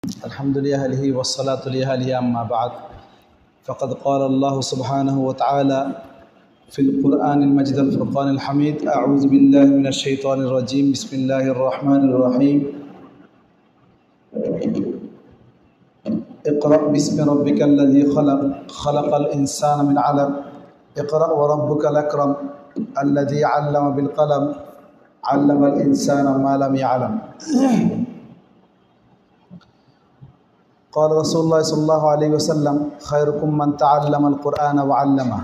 الحمد لله والصلاة لله أما بعد فقد قال الله سبحانه وتعالى في القرآن المجيد الفرقان الحميد أعوذ بالله من الشيطان الرجيم بسم الله الرحمن الرحيم اقرأ باسم ربك الذي خلق الإنسان من علق اقرأ وربك الأكرم الذي علم بالقلم علم الإنسان ما لم يعلم قال رسول الله صلى الله عليه وسلم خيركم من تعلم القرآن وعلمه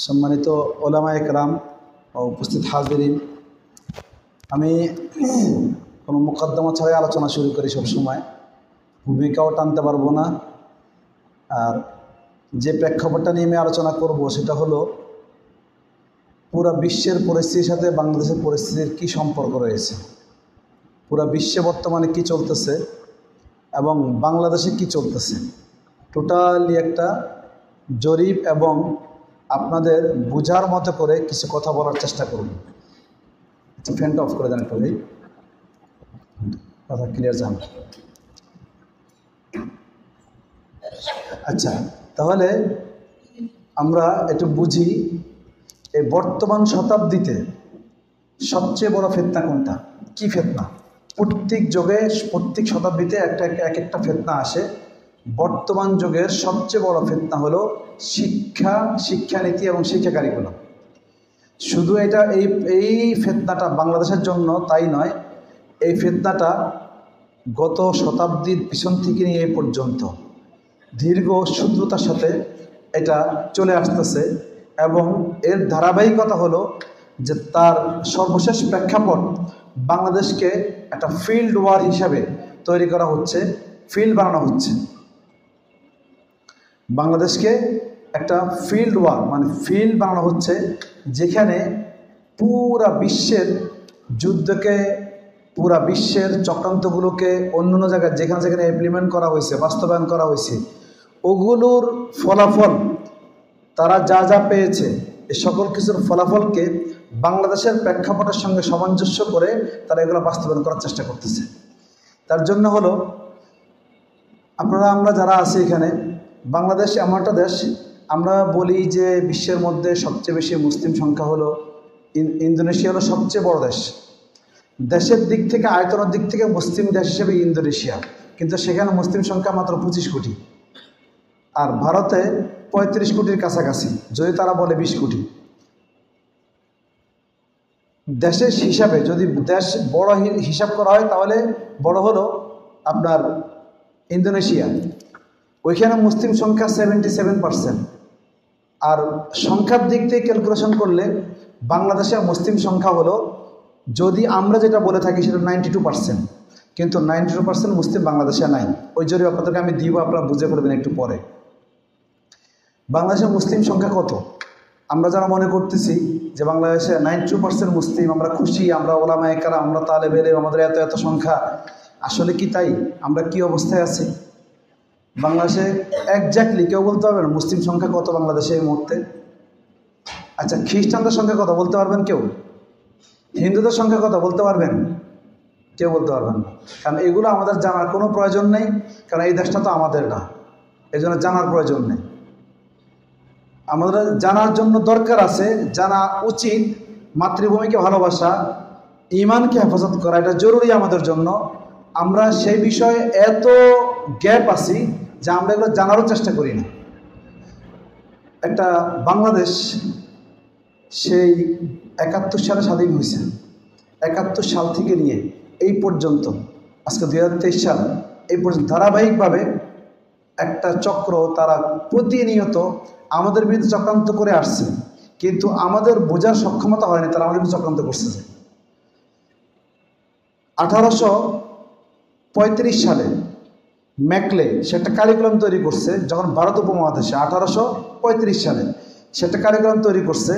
সম্মানিত ওলামায়ে কেরাম ও উপস্থিত হাজিরিন, আমি কোনো মুকদ্দমা ছাড়াই আলোচনা শুরু করি। সবসময় ভূমিকাও টানতে পারবো না। আর যে প্রেক্ষাপটটা নিয়ে আমি আলোচনা করব সেটা হলো পুরা বিশ্বের পরিস্থিতির সাথে বাংলাদেশের পরিস্থিতির কী সম্পর্ক রয়েছে, পুরা বিশ্বে বর্তমানে কি চলতেছে এবং বাংলাদেশে কি চলতেছে, টোটালি একটা জরিপ এবং আপনাদের বোঝার মতো করে কিছু কথা বলার চেষ্টা করুন। ফ্যানটা অফ করে দেন একটু ভাই, কথা ক্লিয়ার যান। আচ্ছা, তাহলে আমরা একটু বুঝি এই বর্তমান শতাব্দীতে সবচেয়ে বড় ফিতনা কোনটা, কি ফিতনা? প্রত্যেক যুগে প্রত্যেক শতাব্দীতে একটা ফিতনা আসে। বর্তমান যুগের সবচেয়ে বড় ফিতনা হলো শিক্ষানীতি এবং শিক্ষা কারিকুলাম। শুধু এই ফিতনাটা বাংলাদেশের জন্য তাই নয়, এই ফিতনাটা গত শতাব্দীর পিছন থেকে নিয়ে এই পর্যন্ত দীর্ঘ সূত্রতার সাথে এটা চলে আসতেছে এবং এর ধারাবাহিকতা হলো যে তার সর্বশেষ প্রেক্ষাপট বাংলাদেশকে একটা ফিল্ড ওয়ার হিসাবে তৈরি করা হচ্ছে, ফিল্ড বানানো হচ্ছে। বাংলাদেশকে একটা ফিল্ড ওয়ার মানে ফিল্ড বানানো হচ্ছে, যেখানে পুরা বিশ্বের যুদ্ধকে, পুরা বিশ্বের চক্রান্তগুলোকে অন্য জায়গায় যেখানে যেখানে ইমপ্লিমেন্ট করা হয়েছে, বাস্তবায়ন করা হয়েছে, ওগুলোর ফলাফল তারা যা যা পেয়েছে এই সকল কিছুর ফলাফলকে বাংলাদেশের প্রেক্ষাপটের সঙ্গে সামঞ্জস্য করে তারা এগুলো বাস্তবায়ন করার চেষ্টা করতেছে। তার জন্য হলো আমরা যারা আছি এখানে, বাংলাদেশ এমন একটা দেশ, আমরা বলি যে বিশ্বের মধ্যে সবচেয়ে বেশি মুসলিম সংখ্যা হলো ইন্দোনেশিয়া হলো সবচেয়ে বড় দেশ। দেশের দিক থেকে, আয়তনের দিক থেকে মুসলিম দেশ হিসেবে ইন্দোনেশিয়া, কিন্তু সেখানে মুসলিম সংখ্যা মাত্র 25 কোটি। আর ভারতে 35 কোটির কাছাকাছি, যদি তারা বলে 20 কোটি। দেশের হিসাবে যদি দেশ বড় হিসাব করা হয় তাহলে বড় হলো আপনার ইন্দোনেশিয়া, ওইখানে মুসলিম সংখ্যা 77%। আর সংখ্যার দিক থেকে ক্যালকুলেশন করলে বাংলাদেশের মুসলিম সংখ্যা হলো, যদি আমরা যেটা বলে থাকি সেটা 92%, কিন্তু 92% মুসলিম বাংলাদেশে নাই। ওই জন্য আপনাদেরকে আমি দিব, আপনারা বুঝে পড়বেন একটু পরে। বাংলাদেশের মুসলিম সংখ্যা কত? আমরা যারা মনে করতেছি যে বাংলাদেশে 92% মুসলিম, আমরা খুশি, আমরা ওলামায়ে কেরাম, আমরা তালেবে ইলম, আমাদের এত সংখ্যা, আসলে কি তাই? আমরা কি অবস্থায় আছি? বাংলাদেশে একজাক্টলি কেউ বলতে পারবেন মুসলিম সংখ্যা কত বাংলাদেশে এই মুহূর্তে? আচ্ছা, খ্রিস্টানদের সংখ্যা কত বলতে পারবেন কেউ? হিন্দুদের সংখ্যা কত বলতে পারবেন? কেউ বলতে পারবেন না। কারণ এগুলো আমাদের জানার কোনো প্রয়োজন নেই, কারণ এই দেশটা তো আমাদের না, এই জন্য জানার প্রয়োজন নেই। আমাদের জানার জন্য দরকার আছে, জানা উচিত, মাতৃভূমিকে ভালোবাসা, ঈমানকে হেফাজত করা, এটা জরুরি আমাদের জন্য। আমরা সেই বিষয়ে এত গ্যাপ আছি যে আমরা এগুলো জানারও চেষ্টা করি না। একটা বাংলাদেশ সেই 71 সালে স্বাধীন হয়েছে, 71 সাল থেকে নিয়ে এই পর্যন্ত আজকে 2023 সাল, এই পর্যন্ত ধারাবাহিকভাবে একটা চক্র তারা প্রতিনিয়ত আমাদের বিরুদ্ধে চক্রান্ত করে আসছে, কিন্তু আমাদের বোঝার সক্ষমতা হয়নি তারা আমাদের বিরুদ্ধে চক্রান্ত করছে। 1835 সালে ম্যাকলে সেটা কারিকুলাম তৈরি করছে, যখন ভারত উপমহাদেশে 1835 সালে সেটা কারিকুলাম তৈরি করছে,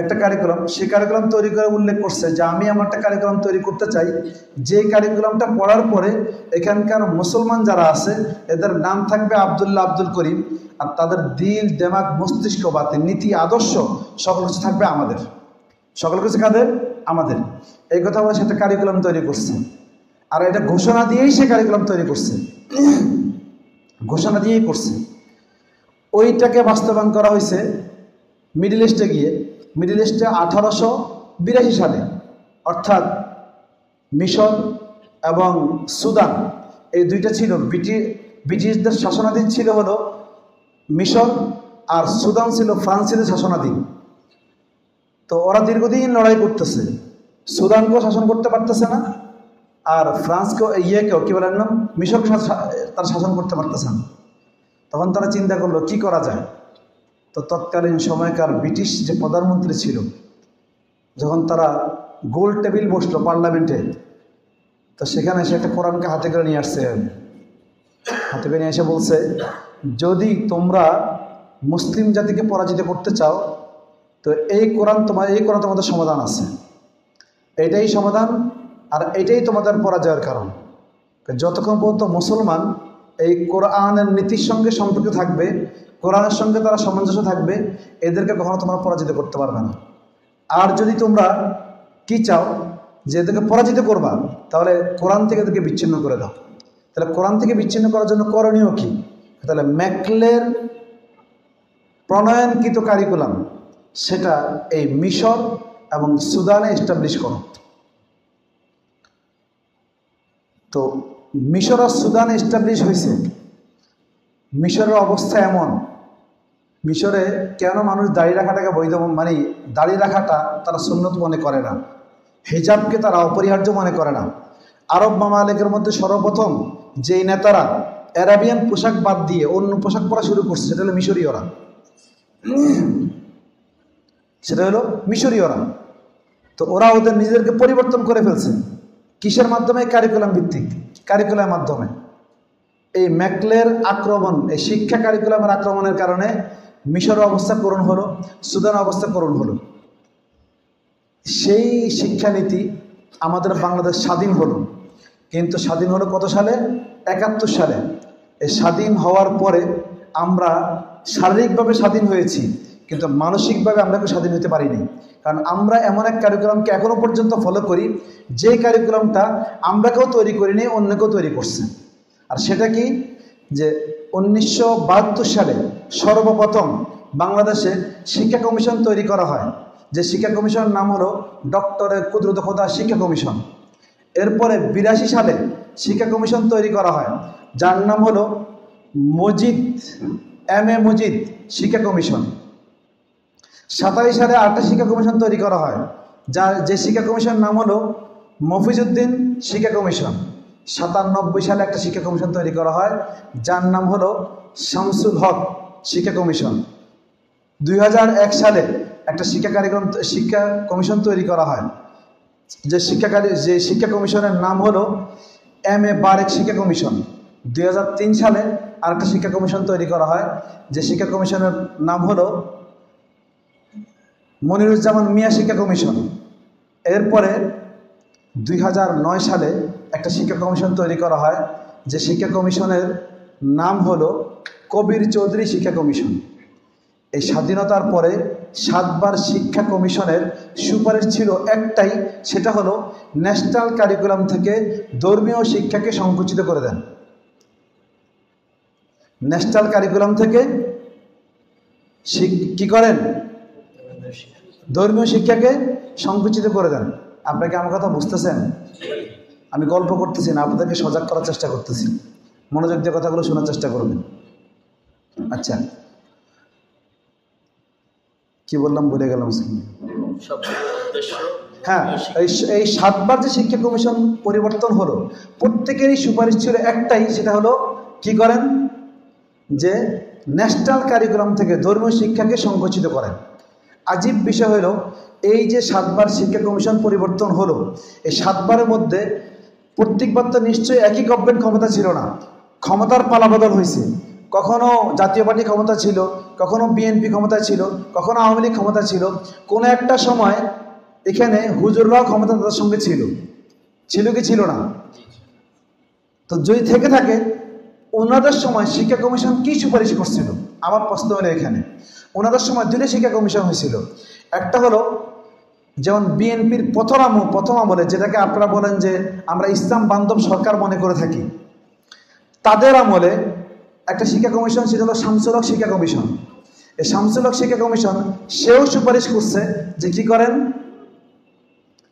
একটা কারিকুলাম, সেই কারিকুলাম তৈরি করে উল্লেখ করছে যে আমি আমার একটা কারিকুলাম তৈরি করতে চাই, যে কারিকুলামটা পড়ার পরে এখানকার মুসলমান যারা আছে এদের নাম থাকবে আবদুল্লাহ, আব্দুল করিম, আর তাদের দিল, দেমাগ, মস্তিষ্ক, বাতিল, নীতি, আদর্শ সকল কিছু থাকবে আমাদের। সকল কিছু কাদের? আমাদের। এই কথা বলে সেটা কারিকুলাম তৈরি করছে। আর এটা ঘোষণা দিয়েই সে কারিকুলাম তৈরি করছে, ঘোষণা দিয়েই করছে। ওইটাকে বাস্তবায়ন করা হয়েছে মিডল ইস্টে গিয়ে। মিডল ইস্টে 1882 সালে, অর্থাৎ মিশর এবং সুদান এই দুইটা ছিল ব্রিটিশদের শাসনাধীন ছিল হলো মিশর, আর সুদান ছিল ফ্রান্সিদের শাসনাধীন। তো ওরা দীর্ঘদিন লড়াই করতেছে, সুদানকেও শাসন করতে পারতেছে না, আর ফ্রান্সকেও ইয়েকেও কী বলেন না মিশরকে তারা শাসন করতে পারতেছে না। তখন তারা চিন্তা করলো কি করা যায়। তো তৎকালীন সময়কার ব্রিটিশ যে প্রধানমন্ত্রী ছিল, যখন তারা গোল টেবিল বসলো পার্লামেন্টে, তো সেখানে সে একটা কোরআনকে হাতে করে নিয়ে আসছে, হাতে করে নিয়ে এসে বলছে, যদি তোমরা মুসলিম জাতিকে পরাজিত করতে চাও তো এই কোরআন তোমাদের সমাধান আছে, এটাই সমাধান, আর এটাই তোমাদের পরাজয়ের কারণ। যতক্ষণ পর্যন্ত মুসলমান এই কোরআনের নীতির সঙ্গে সম্পর্ক থাকবে, কোরআনের সঙ্গে তারা সামঞ্জস্য থাকবে, এদেরকে কখনো তোমরা পরাজিত করতে পারবে না। আর যদি তোমরা কি চাও যে এদেরকে পরাজিত করবা, তাহলে কোরআন থেকে এদেরকে বিচ্ছিন্ন করে দাও। তাহলে কোরআন থেকে বিচ্ছিন্ন করার জন্য করণীয় কি? তাহলে ম্যাকলের প্রণয়নকৃত কারিকুলাম সেটা এই মিশর এবং সুদানে এস্টাবলিশ করো। তো মিশর আর সুদানে এস্টাবলিশ হয়েছে। মিশরের অবস্থা এমন, মিশরে কেন মানুষ দাড়ি রাখাটাকে বৈধ মানে দাড়ি রাখাটা তারা সুন্নত মনে করে না, হিজাবকে তারা অপরিহার্য মনে করে না। আরব মামালিকের মধ্যে সর্বপ্রথম যেই নেতারা অ্যারাবিয়ান পোশাক বাদ দিয়ে অন্য পোশাক পরা শুরু করছে সেটা হলো মিশরীয়রা, সেটা হলো মিশরীয়রা। তো ওরা ওদের নিজেদেরকে পরিবর্তন করে ফেলছে। কিসের মাধ্যমে? কারিকুলাম ভিত্তিক, কারিকুলামের মাধ্যমে। এই ম্যাকলের আক্রমণ, এই শিক্ষা কারিকুলামের আক্রমণের কারণে মিশরের অবস্থা করুণ হলো, সুদানের অবস্থা করুণ হলো। সেই শিক্ষানীতি আমাদের বাংলাদেশ স্বাধীন হলো, কিন্তু স্বাধীন হলো কত সালে? 71 সালে। এই স্বাধীন হওয়ার পরে আমরা শারীরিকভাবে স্বাধীন হয়েছি, কিন্তু মানসিকভাবে আমরা কেউ স্বাধীন হতে পারিনি। কারণ আমরা এমন এক কারিকুলামকে এখনও পর্যন্ত ফলো করি, যে কারিকুলামটা আমরা কেউ তৈরি করিনি, অন্য কেউ তৈরি করছে। আর সেটা কি? যে 1972 সালে সর্বপ্রথম বাংলাদেশে শিক্ষা কমিশন তৈরি করা হয়, যে শিক্ষা কমিশনের নাম হলো ডক্টরের কুদরত খোদা শিক্ষা কমিশন। এরপরে 82 সালে শিক্ষা কমিশন তৈরি করা হয়, যার নাম হলো এম.এ. মজিদ শিক্ষা কমিশন। 27 সালে আরেকটা শিক্ষা কমিশন তৈরি করা হয়, যে শিক্ষা কমিশনের নাম হলো মফিজউদ্দিন শিক্ষা কমিশন। 97 সালে একটা শিক্ষা কমিশন তৈরি করা হয়, যার নাম হলো শামসুল হক শিক্ষা কমিশন। 2001 সালে একটা শিক্ষা কমিশন তৈরি করা হয়, যে শিক্ষা কমিশনের নাম হলো এম.এ. বারেক শিক্ষা কমিশন। 2003 সালে আরেকটা শিক্ষা কমিশন তৈরি করা হয়, যে শিক্ষা কমিশনের নাম হলো মনিরুজ্জামান মিয়া শিক্ষা কমিশন। এরপরে 2009 সালে একটা শিক্ষা কমিশন তৈরি করা হয়, যে শিক্ষা কমিশনের নাম হলো কবির চৌধুরী শিক্ষা কমিশন। এই স্বাধীনতার পরে 7 বার শিক্ষা কমিশনের সুপারিশ ছিল একটাই, সেটা হলো ন্যাশনাল কারিকুলাম থেকে ধর্মীয় শিক্ষাকে সংকুচিত করে দেন। ন্যাশনাল কারিকুলাম থেকে কি করেন? ধর্মীয় শিক্ষাকে সংকুচিত করে দেন। আপনাকে আমার কথা বুঝতেছেন? আমি গল্প করতেছি না, আপনাদেরকে সজাগ করার চেষ্টা করতেছি। মনোযোগ দিয়ে কথাগুলো শোনার চেষ্টা করবেন। আচ্ছা, কি বললাম ভুলে গেলাম। হ্যাঁ, এই 7 বার যে শিক্ষা কমিশন পরিবর্তন হলো, প্রত্যেকেরই সুপারিশ ছিল একটাই, সেটা হলো কি করেন? যে ন্যাশনাল কারিকুলাম থেকে ধর্মীয় শিক্ষাকে সংকুচিত করেন। আজীব বিষয় হলো, এই যে 7 বার শিক্ষা কমিশন পরিবর্তন হলো, এই 7 বারের মধ্যে প্রত্যেকবার তো নিশ্চয়ই একই গভর্নমেন্ট ক্ষমতা ছিল না, ক্ষমতার পালাবদল হয়েছে। কখনো জাতীয় পার্টি ক্ষমতা ছিল, কখনো বিএনপি ক্ষমতা ছিল, কখনো আওয়ামী লীগ ক্ষমতা ছিল। কোনো একটা সময় এখানে হুজুররাও ক্ষমতা তাদের সঙ্গে ছিল কি ছিল না? তো যদি থেকে থাকে, ওনাদের সময় শিক্ষা কমিশন কি সুপারিশ করছিল? আমার প্রশ্ন হলো এখানে, ওনাদের সময় 2টা শিক্ষা কমিশন হয়েছিল। একটা হলো যেমন বিএনপির প্রথম আমলে, যেটাকে আপনারা বলেন যে আমরা ইসলাম বান্ধব সরকার মনে করে থাকি, তাদের আমলে একটা শিক্ষা কমিশন, সেটা হলো শামসুল হক শিক্ষা কমিশন। এই শামসুল হক শিক্ষা কমিশন সেও সুপারিশ করছে যে কি করেন,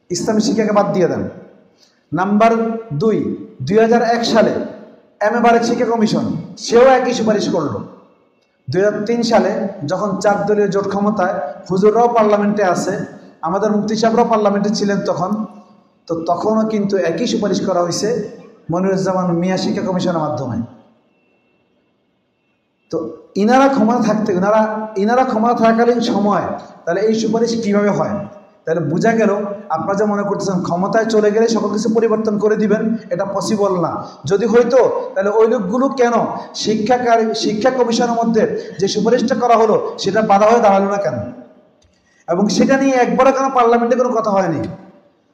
ইসলামী শিক্ষাকে বাদ দিয়ে দেন। নাম্বার 2, 2001 সালে এম এ বারেক শিক্ষা কমিশন সেও একই সুপারিশ করলো। 2003 সালে যখন 4 দলীয় জোট ক্ষমতায়, হুজুররাও পার্লামেন্টে আছে, আমাদের মুফতি সাহেবরাও পার্লামেন্টে ছিলেন তখন, তো তখনও কিন্তু একই সুপারিশ করা হয়েছে মনিরুজ্জামান মিয়া শিক্ষা কমিশনের মাধ্যমে। তো ইনারা ক্ষমতা থাকাকালীন সময় তাহলে এই সুপারিশ কিভাবে হয়? তাহলে বোঝা গেল আপনারা যা মনে করতেছেন ক্ষমতায় চলে গেলে সকল কিছু পরিবর্তন করে দিবেন, এটা পসিবল না। যদি হইতো তাহলে ওই লোকগুলো কেন শিক্ষা কমিশনের মধ্যে যে সুপারিশটা করা হলো সেটা বাধা হয়ে দাঁড়ালো না কেন? এবং সেটা নিয়ে একবারও কেন পার্লামেন্টে কোনো কথা হয়নি?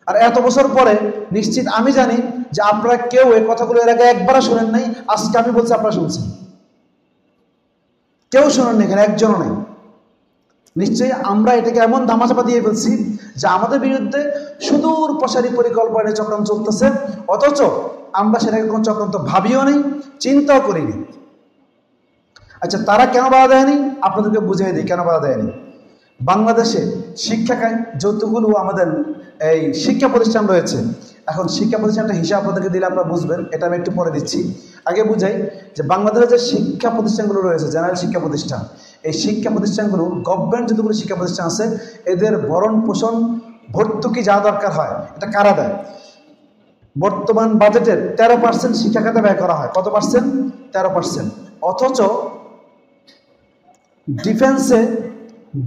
আর এত বছর পরে নিশ্চিত আমি জানি যে আপনারা কেউ এই কথাগুলো এর আগে একবারও শোনেন নাই। আজকে আমি বলছি, আপনারা শুনছেন, কেউ শোনেননি, এখানে একজনও নেই। নিশ্চয়ই আমরা এটাকে এমন ধামাচাপা দিয়ে ফেলছি যে আমাদের বিরুদ্ধে সুদূর প্রসারী পরিকল্পনায় চক্রান্ত চলতেছে, অথচ আমরা সেটাকে কোনো চক্রান্ত ভাবিও নেই, চিন্তাও করিনি। আচ্ছা, তারা কেন বাধা দেয়নি আপনাদেরকে বুঝিয়ে দিই কেন বাধা দেয়নি। বাংলাদেশে যতগুলো আমাদের এই শিক্ষা প্রতিষ্ঠান রয়েছে, এখন শিক্ষা প্রতিষ্ঠানটা হিসাব আপনাদেরকে দিলে আপনারা বুঝবেন, এটা আমি একটু পরে দিচ্ছি। আগে বুঝাই যে বাংলাদেশের যে শিক্ষা প্রতিষ্ঠানগুলো রয়েছে, জেনারেল শিক্ষা প্রতিষ্ঠান, এই শিক্ষা প্রতিষ্ঠানগুলো গভর্নমেন্ট যতগুলো শিক্ষা প্রতিষ্ঠান আছে, এদের ভরণ পোষণ ভর্তুকি যা দরকার হয় এটা কারা দেয়? বর্তমান বাজেটের 13% শিক্ষা খাতে ব্যয় করা হয়। কত পার্সেন্ট? 13%। অথচ ডিফেন্সে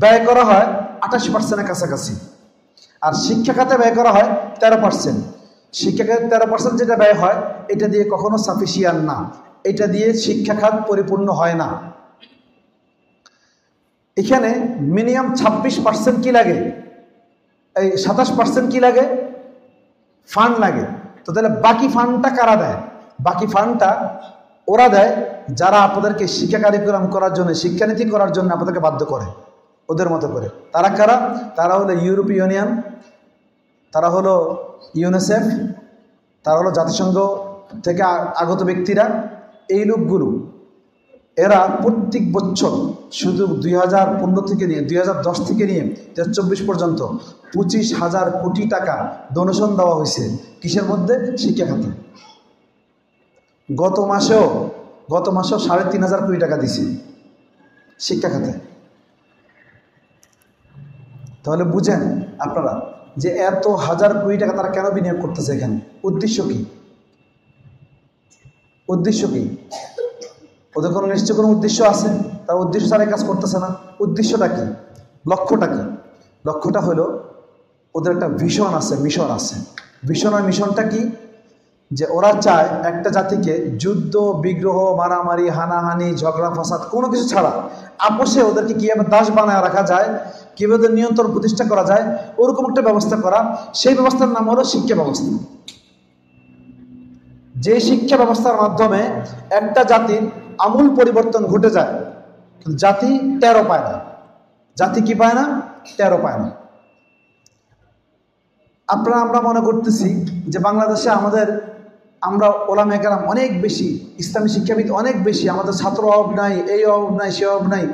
ব্যয় করা হয় 28%-এর কাছাকাছি, আর শিক্ষা খাতে ব্যয় করা হয় 13%। শিক্ষা খাতে 13% যেটা ব্যয় হয়, এটা দিয়ে কখনো সাফিসিয়েন্ট না, এটা দিয়ে শিক্ষা খাত পরিপূর্ণ হয় না। এখানে মিনিমাম 26% কি লাগে, এই 27% কি লাগে, ফান্ড লাগে। তো তাহলে বাকি ফান্ডটা কারা দেয়? বাকি ফান্ডটা ওরা দেয় যারা আপনাদেরকে শিক্ষা কারিকুলাম করার জন্য, শিক্ষানীতি করার জন্য আপনাদেরকে বাধ্য করে ওদের মতো করে। তারা কারা? তারা হলো ইউরোপীয় ইউনিয়ন, তারা হলো ইউনিসেফ, তারা হলো জাতিসংঘ থেকে আগত ব্যক্তিরা। এই লোকগুলো এরা প্রত্যেক বছর শুধু 2015 থেকে নিয়ে 2010 থেকে নিয়ে 2024 পর্যন্ত 25,000 কোটি টাকা ডোনেশন দেওয়া হয়েছে। কিসের মধ্যে? শিক্ষা খাতে। গত মাসেও 3,500 কোটি টাকা দিছে শিক্ষা খাতে। তাহলে বুঝেন আপনারা যে এত হাজার কোটি টাকা তারা কেন বিনিয়োগ করতেছে এখানে? উদ্দেশ্য কি? উদ্দেশ্য কি? ওদের কোনো নিশ্চয় কোনো উদ্দেশ্য আছে, তার উদ্দেশ্য ছাড়া কাজ করতেছে না। উদ্দেশ্যটা কি? লক্ষ্যটা কি? লক্ষ্যটা হলো ওদের একটা ভিশন আছে, মিশন আছে। ভিশন আর মিশনটা কি? যে ওরা চায় একটা জাতিকে যুদ্ধ, বিগ্রহ, মারামারি, হানাহানি, ঝগড়া ফাসাদ কোনো কিছু ছাড়া আপোষে ওদেরকে কীভাবে দাস বানায় রাখা যায়, কীভাবে ওদের নিয়ন্ত্রণ প্রতিষ্ঠা করা যায়, ওরকম একটা ব্যবস্থা করা। সেই ব্যবস্থার নাম হলো শিক্ষা ব্যবস্থা। যে শিক্ষা ব্যবস্থার মাধ্যমে একটা জাতির আমূল পরিবর্তন ঘটে যায়, কিন্তু জাতি টেরও পায় না। জাতি কি পায় না? টেরও পায় না। আমরা মনে করতেছি যে বাংলাদেশে আমরা ওলামায়ে কেরাম অনেক বেশি, ইসলামী শিক্ষাবিদ অনেক বেশি, আমাদের ছাত্র অভাব নাই, এই অভাব নাই, সে অভাব নাই।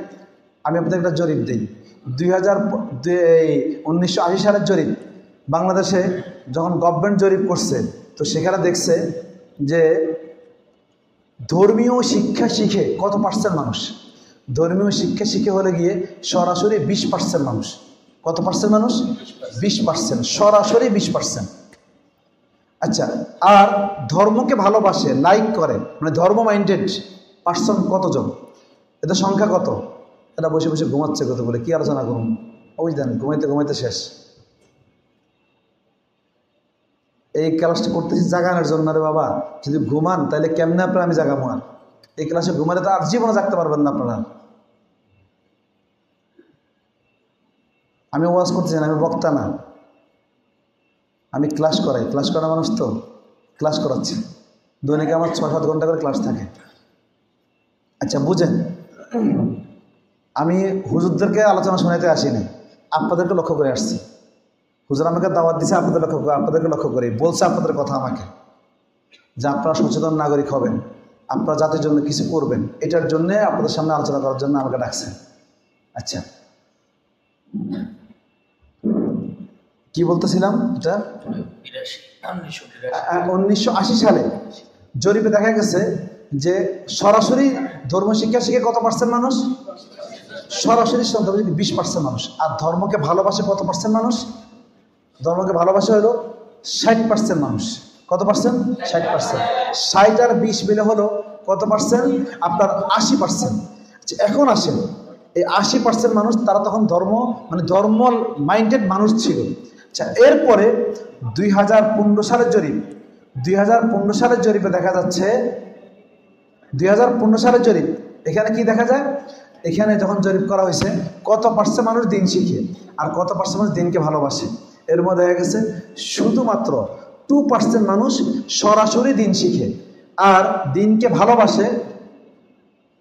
আমি আপনাদের একটা জরিপ দিই। 1980 সালের জরিপ, বাংলাদেশে যখন গভর্নমেন্ট জরিপ করছে, তো সেখানে দেখছে যে ধর্মীয় শিক্ষা শিখে কত পার্সেন্ট মানুষ? ধর্মীয় শিক্ষা শিখে হলে গিয়ে সরাসরি 20% মানুষ। কত পার্সেন্ট মানুষ? 20%, সরাসরি 20%। আচ্ছা, আর ধর্মকে ভালোবাসে, লাইক করে, মানে ধর্ম মাইন্ডেড পার্সন কতজন? এদের সংখ্যা কত? এটা বসে বসে ঘুমাচ্ছে কত বলে, কি আলোচনা করুন? ওই দেন ঘুমাইতে ঘুমাইতে শেষ। এই ক্লাসটা করতেছি জাগানোর জন্য রে বাবা। যদি ঘুমান তাহলে কেমনে আপনার আমি জাগাবো? আর এই ক্লাসে ঘুমালে তো আর জীবনে জাগতে পারবেন না আপনারা। আমি ওয়াজ করতেছি না, আমি বক্তা না, আমি ক্লাস করাই। ক্লাস করা মানুষ তো ক্লাস করাচ্ছি। দৈনিকে আমার 6-7 ঘন্টা করে ক্লাস থাকে। আচ্ছা বুঝেন, আমি হুজুরদেরকে আলোচনা শোনাতে আসিনি, আপনাদেরকে লক্ষ্য করে আসছি। হুজুর আমাকে দাওয়াত দিছে আপনাদেরকে লক্ষ্য করে, বলছে আপনাদের কথা আমাকে যে আপনারা সচেতন নাগরিক হবেন, আপনারা জাতির জন্য কিছু করবেন, এটার জন্য আপনাদের সামনে আলোচনা করার জন্য আমাকে ডাকছেন। আচ্ছা, কি বলতেছিলাম, এটা 1980 সালে জরিপে দেখা গেছে যে সরাসরি ধর্ম শিক্ষা শিখে কত পার্সেন্ট মানুষ, সরাসরি 20% মানুষ, আর ধর্মকে ভালোবাসে কত পার্সেন্ট মানুষ, ধর্মকে ভালোবাসা হলো 60% মানুষ। কত পার্সেন্ট? 60%। 60 আর 20 মিলে হলো কত পার্সেন্ট? আপনার 80%। এখন আসেন, এই 80% মানুষ তারা তখন ধর্ম মাইন্ডেড মানুষ ছিল। আচ্ছা, এরপরে 2015 সালের জরিপ, 2015 সালের জরিপে দেখা যাচ্ছে, 2015 সালের জরিপ, এখানে কি দেখা যায়, এখানে যখন জরিপ করা হয়েছে কত পার্সেন্ট মানুষ দিন শিখে আর কত পার্সেন্ট মানুষ দিনকে ভালোবাসে, এর মধ্যে দেখা গেছে শুধুমাত্র 2% মানুষ সরাসরি দিন শিখে আর দিনকে ভালোবাসে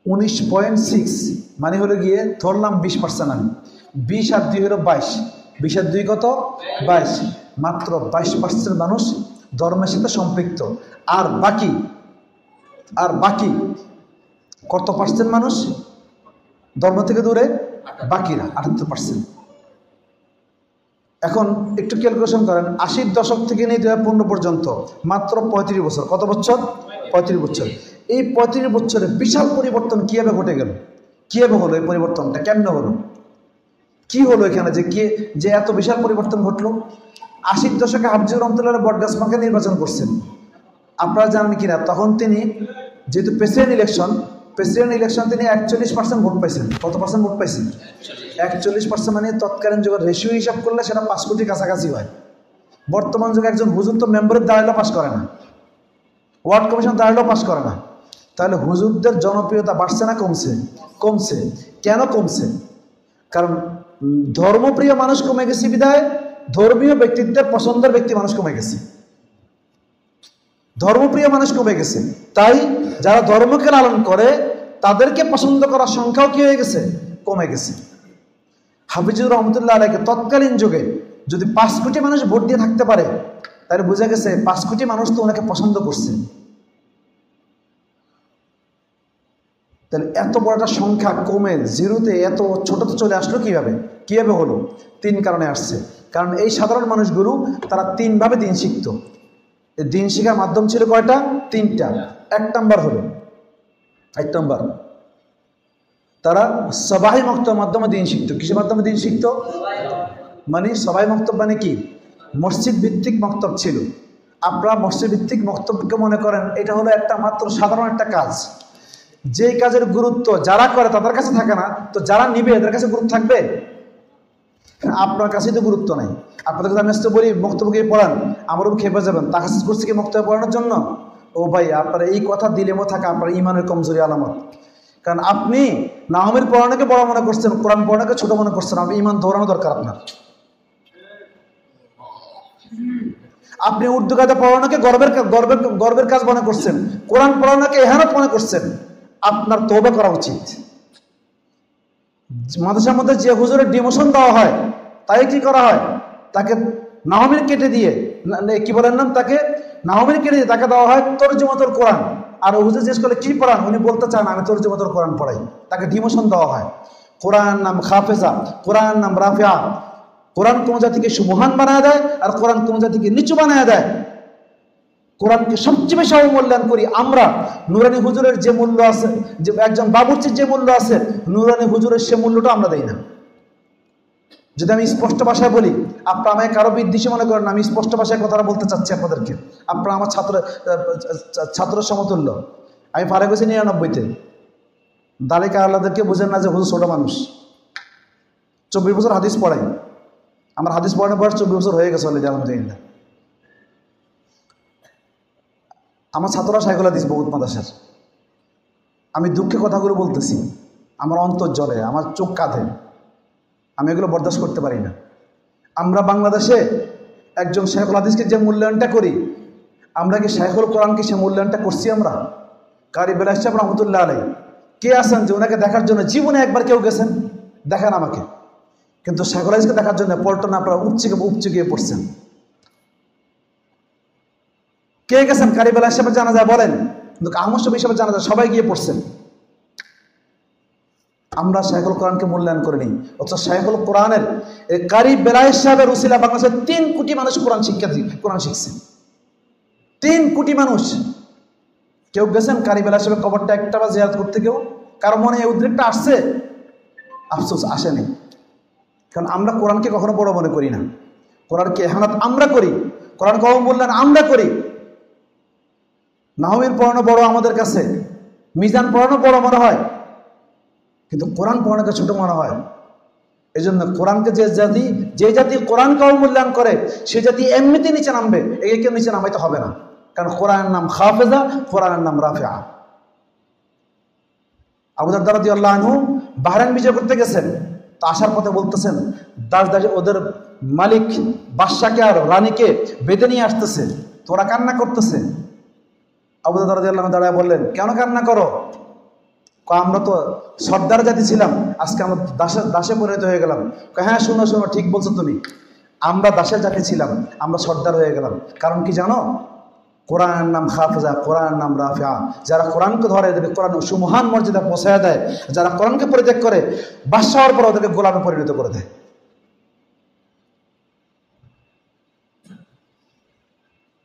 19.6, মানে হলো গিয়ে ধরলাম 20%। আমি 20 আর 2 হলো 22, 20 আর 2 কত? 22। মাত্র 22% মানুষ ধর্মের সাথে সম্পৃক্ত, আর বাকি কত পার্সেন্ট মানুষ ধর্ম থেকে দূরে? বাকিরা 78%। এখন একটু ক্যালকুলেশন করেন, 80-র দশক থেকে নিয়ে 2015 পর্যন্ত মাত্র 35 বছর। কত বছর? 35 বছর। এই 35 বছরে বিশাল পরিবর্তন কিভাবে ঘটে গেল, কিভাবে হলো এই পরিবর্তনটা, কেমনে হলো, কি হলো এখানে যে এত বিশাল পরিবর্তন ঘটলো? 80-র দশকে হাফিজুর রহমতুল্লাহ বটগাছ মার্কে নির্বাচন করছেন, আপনারা জানেন কিনা? তখন তিনি যেহেতু প্রেসিডেন্ট ইলেকশন তিনি 41% ভোট পাইছেন। কত পার্সেন্ট ভোট পাইছেন? 41%, মানে তৎকালীন যুগের রেশিও হিসাব করলে সেটা 5 কোটির কাছাকাছি হয়। বর্তমান যুগে একজন হুজুর তো মেম্বারের দাঁড়ালেও পাস করে না, ওয়ার্ড কমিশন দাঁড়ালেও পাস করে না। তাহলে হুজুরদের জনপ্রিয়তা বাড়ছে না কমছে? কমছে। কেন কমছে? কারণ ধর্মপ্রিয় মানুষ কমে গেছে বিধায় ধর্মীয় ব্যক্তিত্বের পছন্দের ব্যক্তি মানুষ কমে গেছে, ধর্মপ্রিয় মানুষ কমে গেছে। তাই যারা ধর্মকে লালন করে তাদেরকে পছন্দ করার সংখ্যাও কি হয়ে গেছে? কমে গেছে। হাফিজুর রহমতুল্লাহ আলাইকে তৎকালীন যুগে যদি 5 কোটি মানুষ ভোট দিয়ে থাকতে পারে, তাহলে বোঝা গেছে 5 কোটি মানুষ তো ওনাকে পছন্দ করছে। তাহলে এত বড় একটা সংখ্যা কমে জিরোতে এত ছোটতে চলে আসলো কিভাবে হলো? 3 কারণে আসছে। কারণ এই সাধারণ মানুষগুলো তারা 3 ভাবে দিন শিখতো। দিন শিখার মাধ্যম ছিল কয়টা? 3টা। 1 নাম্বার হলো, তারা সবাই মক্তবের মাধ্যমে দিন শিখতো। কিসের মাধ্যমে দিন শিখতো? মানে সবাই মক্তব মানে কি? মসজিদ ভিত্তিক মক্তব ছিল। আপনারা মসজিদ ভিত্তিক মক্তবকে মনে করেন এটা হলো একটা মাত্র সাধারণ একটা কাজ, যে কাজের গুরুত্ব যারা করে তাদের কাছে থাকে না, তো যারা নিবে এদের কাছে গুরুত্ব থাকবে? আপনার কাছেই তো গুরুত্ব নাই। আপনাদের কাছে আমি আসতে বলি মক্তব্য গিয়ে পড়ান, আমারও খেপে যাবেন, তাকে করছি কি মক্তব্য পড়ানোর জন্য? ও ভাই, আপনারা এই কথা দিলেও থাকে আপনার ইমানের কমজোরি আলামত। কারণ আপনি নাহমের পড়ানোকে বড় মনে করছেন, কোরআন পড়ানোকে ছোট মনে করছেন। আপনি ইমান ধরানো দরকার আপনার। আপনি উর্দু কাজে পড়ানোকে গর্বের কাজ মনে করছেন, কোরআন পড়ানোকে এহানত মনে করছেন। আপনার তওবা করা উচিত। মাদ্রাসার মধ্যে যে হুজুরের ডিমোশন দেওয়া হয় তাই কি করা হয়? তাকে নাহমির কেটে দিয়ে কি বলেন নাম, তাকে নাহমির কেটে দিয়ে তাকে দেওয়া হয় তরজমাতুল কোরআন। আর হুজুর জিজ্ঞেস করলে কি পড়ান, উনি বলতে চান আমি তরজমাতুল কোরআন পড়াই, তাকে ডিমোশন দেওয়া হয়। কোরআন নাম খাফেজা, কোরআন নাম রাফিয়া। কোরআন কোন জাতিকে সুমহান বানায় দেয় আর কোরআন কোন জাতিকে নিচু বানায় দেয়। কোরআনকে সবচেয়ে বেশি মূল্যায়ন করি আমরা। নুরানি হুজুরের যে মূল্য আছে, যে একজন বাবুর্চির যে মূল্য আছে, নুরানি হুজুরের সে মূল্যটা আমরা দেই না। যদি আমি স্পষ্ট ভাষায় বলি, আপনারা আমায় কারো বিদ্বেষী মনে করেন, আমি স্পষ্ট ভাষায় কথাটা বলতে চাচ্ছি আপনাদেরকে। আপনারা আমার ছাত্র সমতুল্য। আমি ফারেক হয়েছি 99-তে। দালিকা আল্লাহদেরকে বুঝেন না যে হুজুর ছোট মানুষ। 24 বছর হাদিস পড়াই। আমার হাদিস পড়ানোর বয়স 24 বছর হয়ে গেছে আলহামদুলিল্লাহ। আমার ছাত্ররা সাইকোলা দিস বহুত মাদ্রাসার। আমি দুঃখে কথাগুলো বলতেছি, আমার অন্তর জ্বলে, আমার চোখ কাঁধে, আমি এগুলো বরদাস্ত করতে পারি না। আমরা বাংলাদেশে একজন শাইখুল হাদিসকে যে মূল্যায়নটা করি, আমরা কি শাইখুল কোরআনকে সে মূল্যায়নটা করছি? আমরা কারি বেলাস সাহেব রহমতুল্লাহ আলাই কে আছেন যে ওনাকে দেখার জন্য জীবনে একবার কেউ গেছেন? দেখেন আমাকে। কিন্তু সাইকোলজিকে দেখার জন্য পল্টনে আপনারা উপচে গিয়ে পড়ছেন। কে গেছেন কারিবেলা হিসেবে জানা যায় বলেন? কিন্তু আহমদ শফি হিসেবে জানা যায় সবাই গিয়ে পড়ছেন। আমরা শাইখুল কোরআনকে মূল্যায়ন করিনি, অথচ শাইখুল কোরআনের কারি বেলায়েত সাহেবের উসিলা বাংলাদেশের 3 কোটি মানুষ কোরআন শিখছে। 3 কোটি মানুষ। কেউ গেছেন কারি বেলায়েত সাহেবের কবরটা একটা বা জিয়ারত করতে? কেউ কারো মনে এই উদ্রেকটা আসছে? আফসোস আসেনি। কারণ আমরা কোরআনকে কখনো বড় মনে করি না। কোরআনকে ইহানাত আমরা করি, কোরআনকে অবমূল্যায়ন আমরা করি। নাহমির পড়ানো বড় আমাদের কাছে, মিজান পড়ানো বড় মনে হয়, কিন্তু কোরআন পড়ানোকে ছোট মনে হয়। এই জন্য কোরআনকে যে জাতি কোরআনকে অবমূল্যায়ন করে সে জাতি এমনিতে নিচে নামবে, একে নিচে নামাইতে হবে না। কারণ কোরআনের নাম হাফেজা, কোরআনের নাম রাফিআ। আবু দারদা রাদিয়াল্লাহু আনহু বাহরাইন বিজয় করতে গেছেন, তো আসার পথে বলতেছেন দাস ওদের মালিক বাদশাকে আর রানীকে বেঁধে নিয়ে আসতেছে, তোরা কান্না করতেছে। আবু দারদা রাদিয়াল্লাহু আনহু দাঁড়ায় বললেন, কেন কান্না করো? আমরা তো সর্দার জাতি ছিলাম, আজকে আমরা দাসে পরিণত হয়ে গেলাম। হ্যাঁ শোনো ঠিক বলছো তুমি, আমরা দাসের জাতি ছিলাম, আমরা সর্দার হয়ে গেলাম। কারণ কি জানো? কোরআনের নাম হাফেজা, কোরআনের নাম রাফিআ। যারা কোরআনকে ধরে দেবে কোরআন সুমহান মর্যাদা পৌঁছায় দেয়, যারা কোরআনকে পরিত্যাগ করে বাদশা হওয়ার পর ওদেরকে গোলামে পরিণত করে দেয়।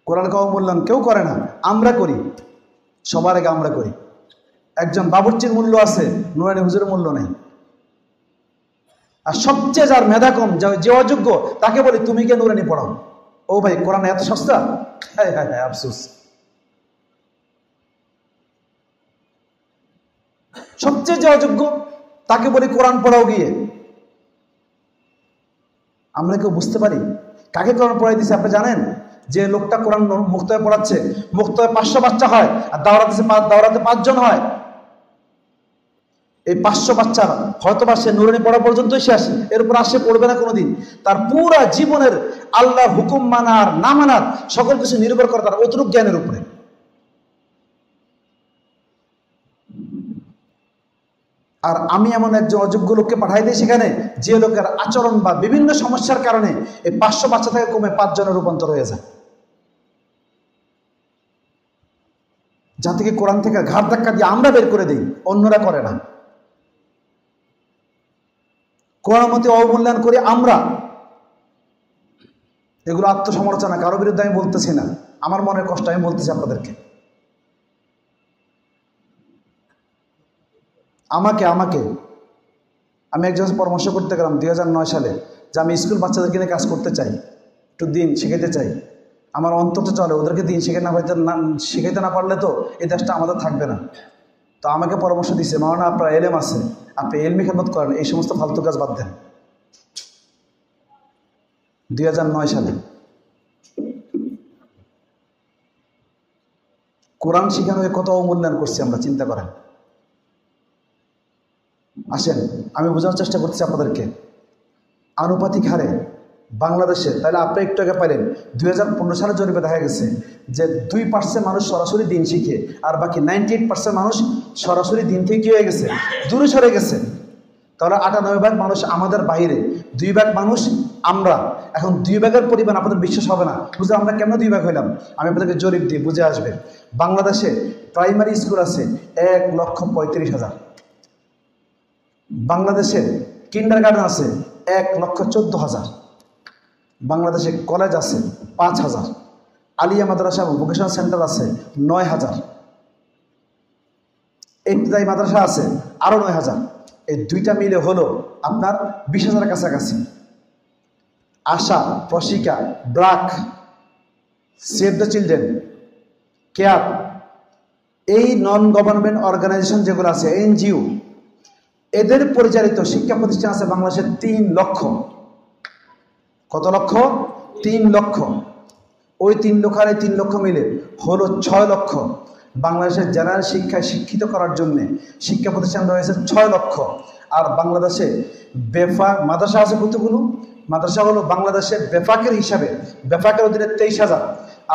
কোরআনকে অবমূল্যায়ন কেউ করে না, আমরা করি। সবার আগে আমরা করি। একজন বাবুর্চির মূল্য আছে, নুরানি হুজুরের মূল্য নেই। আর সবচেয়ে যার মেধা কম, যে অযোগ্য, তাকে বলি তুমি কে নুরানি পড়াও? ও ভাই কোরআন এত সস্তা? হ্যাঁ হ্যাঁ হ্যাঁ, আফসোস। সবচেয়ে যে অযোগ্য তাকে বলি কোরআন পড়াও গিয়ে। আমরা কেউ বুঝতে পারি কাকে কোরআন পড়াই দিছে? আপনি জানেন যে লোকটা কোরআন মুক্তয়ে পড়াচ্ছে, মুক্তয়ে 500 বাচ্চা হয়, আর দাওরাতে 5 জন হয়। এই 500 বাচ্চা হয়তোবা সে নুরানি পড়া পর্যন্তই সে আসে, এর উপর আসে পড়বে না কোনোদিন। তার পুরা জীবনের আল্লাহর হুকুম মানার না মানার সকল কিছু নির্ভর করে তার অতটুক জ্ঞানের উপরে। আর আমি এমন একজন অযোগ্য লোককে পাঠাই দিই সেখানে, যে লোকের আচরণ বা বিভিন্ন সমস্যার কারণে এই 500 বাচ্চা থেকে কমে 5 জনের রূপান্তর হয়ে যায়। জাতিকে কোরআন থেকে ঘাট ধাক্কা দিয়ে আমরা বের করে দিই, অন্যরা করে না। কোরআন মতে অবমূল্যায়ন করি আমরা। এগুলো আত্মসমালোচনা, কারো বিরুদ্ধে আমি বলতেছি না, আমার মনের কষ্ট আমি বলতেছি আপনাদেরকে। আমি একজন পরামর্শ করতে গেলাম 2009 সালে, যে আমি স্কুল বাচ্চাদেরকে নিয়ে কাজ করতে চাই, একটু দিন শিখাইতে চাই। আমার অন্তরটা চলে, ওদেরকে দিন শিখাইতে না পারলে তো এই দেশটা আমাদের থাকবে না। তো আমাকে পরামর্শ দিচ্ছে, মাওলানা আপনার এলেম আছে, আপনি এলমি খেদমত করেন, এই সমস্ত ফালতু কাজ বাদ দেন। 2009 সালে কোরআন শিখানো কত অবমূল্যায়ন করছি আমরা, চিন্তা করেন। আসেন আমি বোঝানোর চেষ্টা করছি আপনাদেরকে। আনুপাতিক হারে বাংলাদেশে, তাহলে আপনি একটু আগে পাইলেন 2015 সালের জরিপে দেখা গেছে যে 2% মানুষ সরাসরি দিন শিখে, আর বাকি 98% মানুষ সরাসরি দিন থেকে কি হয়ে গেছে, দূরে সরে গেছে। তাহলে 98% মানুষ আমাদের বাইরে, 2% মানুষ আমরা। এখন 2% পরিমাণ আপনাদের বিশ্বাস হবে না, বুঝলে আমরা কেন 2% হইলাম? আমি আপনাদেরকে জরিপ দিই, বুঝে আসবে। বাংলাদেশে প্রাইমারি স্কুল আছে 1,35,000। বাংলাদেশে কিন্ডারগার্টেন আছে 1,14,000। বাংলাদেশে কলেজ আছে 5,000। আলিয়া মাদ্রাসা এবং ভোকেশনাল সেন্টার আছে 9,000। ইবতিদায়ী মাদ্রাসা আছে আরও 9,000। এই দুইটা মিলে হলো আপনার 20,000 কাছাকাছি। ASA, Proshika, BRAC, Save the Children, CARE, এই নন গভর্নমেন্ট অর্গানাইজেশন যেগুলো আছে, এনজিও, এদের পরিচালিত শিক্ষা প্রতিষ্ঠান আছে বাংলাদেশের 3 লক্ষ। কত লক্ষ? 3 লক্ষ। ওই 3 লক্ষ আর 3 লক্ষ মিলে হলো 6 লক্ষ। বাংলাদেশের জেনারেল শিক্ষায় শিক্ষিত করার জন্য শিক্ষা প্রতিষ্ঠান রয়েছে 6 লক্ষ। আর বাংলাদেশে মাদ্রাসা আছে কতগুলো? মাদ্রাসা হলো বাংলাদেশের বেফাকের হিসাবে, বেফাকের অধীনে 23,000।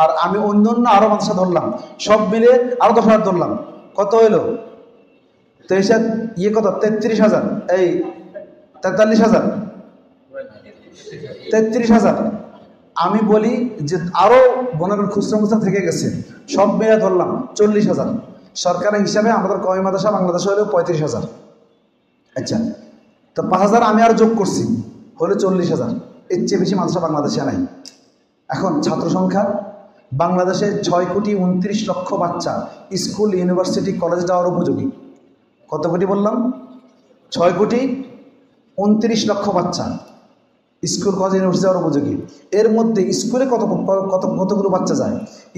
আর আমি অন্য আরো মাদ্রাসা ধরলাম, সব মিলে আরো 10,000 ধরলাম। কত হইলো? 23 কত? 33,000, এই 43,000। 33,000। আমি বলি যে আরও বোনের খুচরা মুচরা থেকে গেছে, সব মিলে ধরলাম 40,000। সরকারের হিসাবে আমাদের কওমি মাদ্রাসা বাংলাদেশে হলো 35,000। আচ্ছা, তো 5,000 আমি আর যোগ করছি, হলো 40,000। এর চেয়ে বেশি মাদ্রাসা বাংলাদেশে নাই। এখন ছাত্র সংখ্যা বাংলাদেশে 6,29,00,000 বাচ্চা স্কুল, ইউনিভার্সিটি, কলেজ যাওয়ার উপযোগী। কত কোটি বললাম? 6,29,00,000 বাচ্চা স্কুল, কলেজ, ইউনিভার্সিটি যাওয়ার উপযোগী। এর মধ্যে স্কুলে কতগুলো বাচ্চা যায়?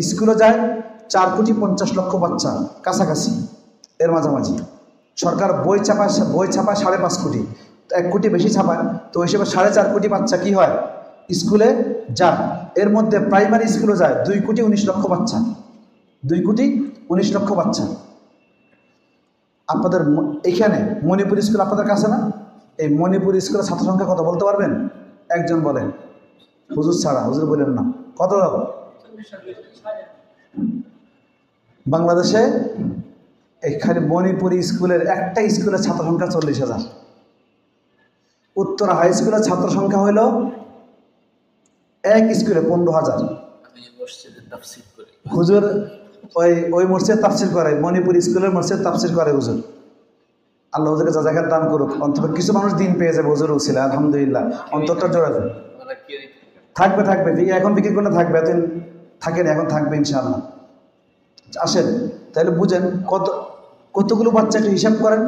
স্কুলে যায় 4,50,00,000 বাচ্চা, কাছাকাছি, এর মাঝামাঝি। সরকার বই ছাপায় 5.5 কোটি, 1 কোটি বেশি ছাপায়, তো হিসেবে 4.5 কোটি বাচ্চা কি হয় স্কুলে যায়। এর মধ্যে প্রাইমারি স্কুলে যায় 2,19,00,000 বাচ্চা, 2,19,00,000 বাচ্চা। আপনাদের এখানে মণিপুর স্কুল আপনাদের কাছে না? এই মণিপুর স্কুলের ছাত্র সংখ্যা কত বলতে পারবেন? একজন বলেন, হুজুর ছাড়া, হুজুর বলেন না, কত? বাংলাদেশে এখানে মণিপুরি স্কুলের একটা স্কুলের ছাত্র সংখ্যা 40,000। উত্তরা হাই স্কুলের ছাত্র সংখ্যা হইল এক স্কুলে 15,000। হুজুর ওই মসজিদ তাফসির করে, মণিপুর স্কুলের মসজিদ তাফসির করে হুজুর। আল্লাহ হুজুরকে জাযাকাত দান করুক। অন্তত কিছু মানুষ দিন পেয়ে যাবে হুজুর উছিল, আলহামদুলিল্লাহ। অন্তরটা জোড়া যাবে, থাকবে এখন বিক্রি করলে থাকবে, এতদিন থাকেনি, এখন থাকবে ইনশাআল্লাহ। আসেন তাহলে বুঝেন কতগুলো বাচ্চা একটু হিসাব করেন।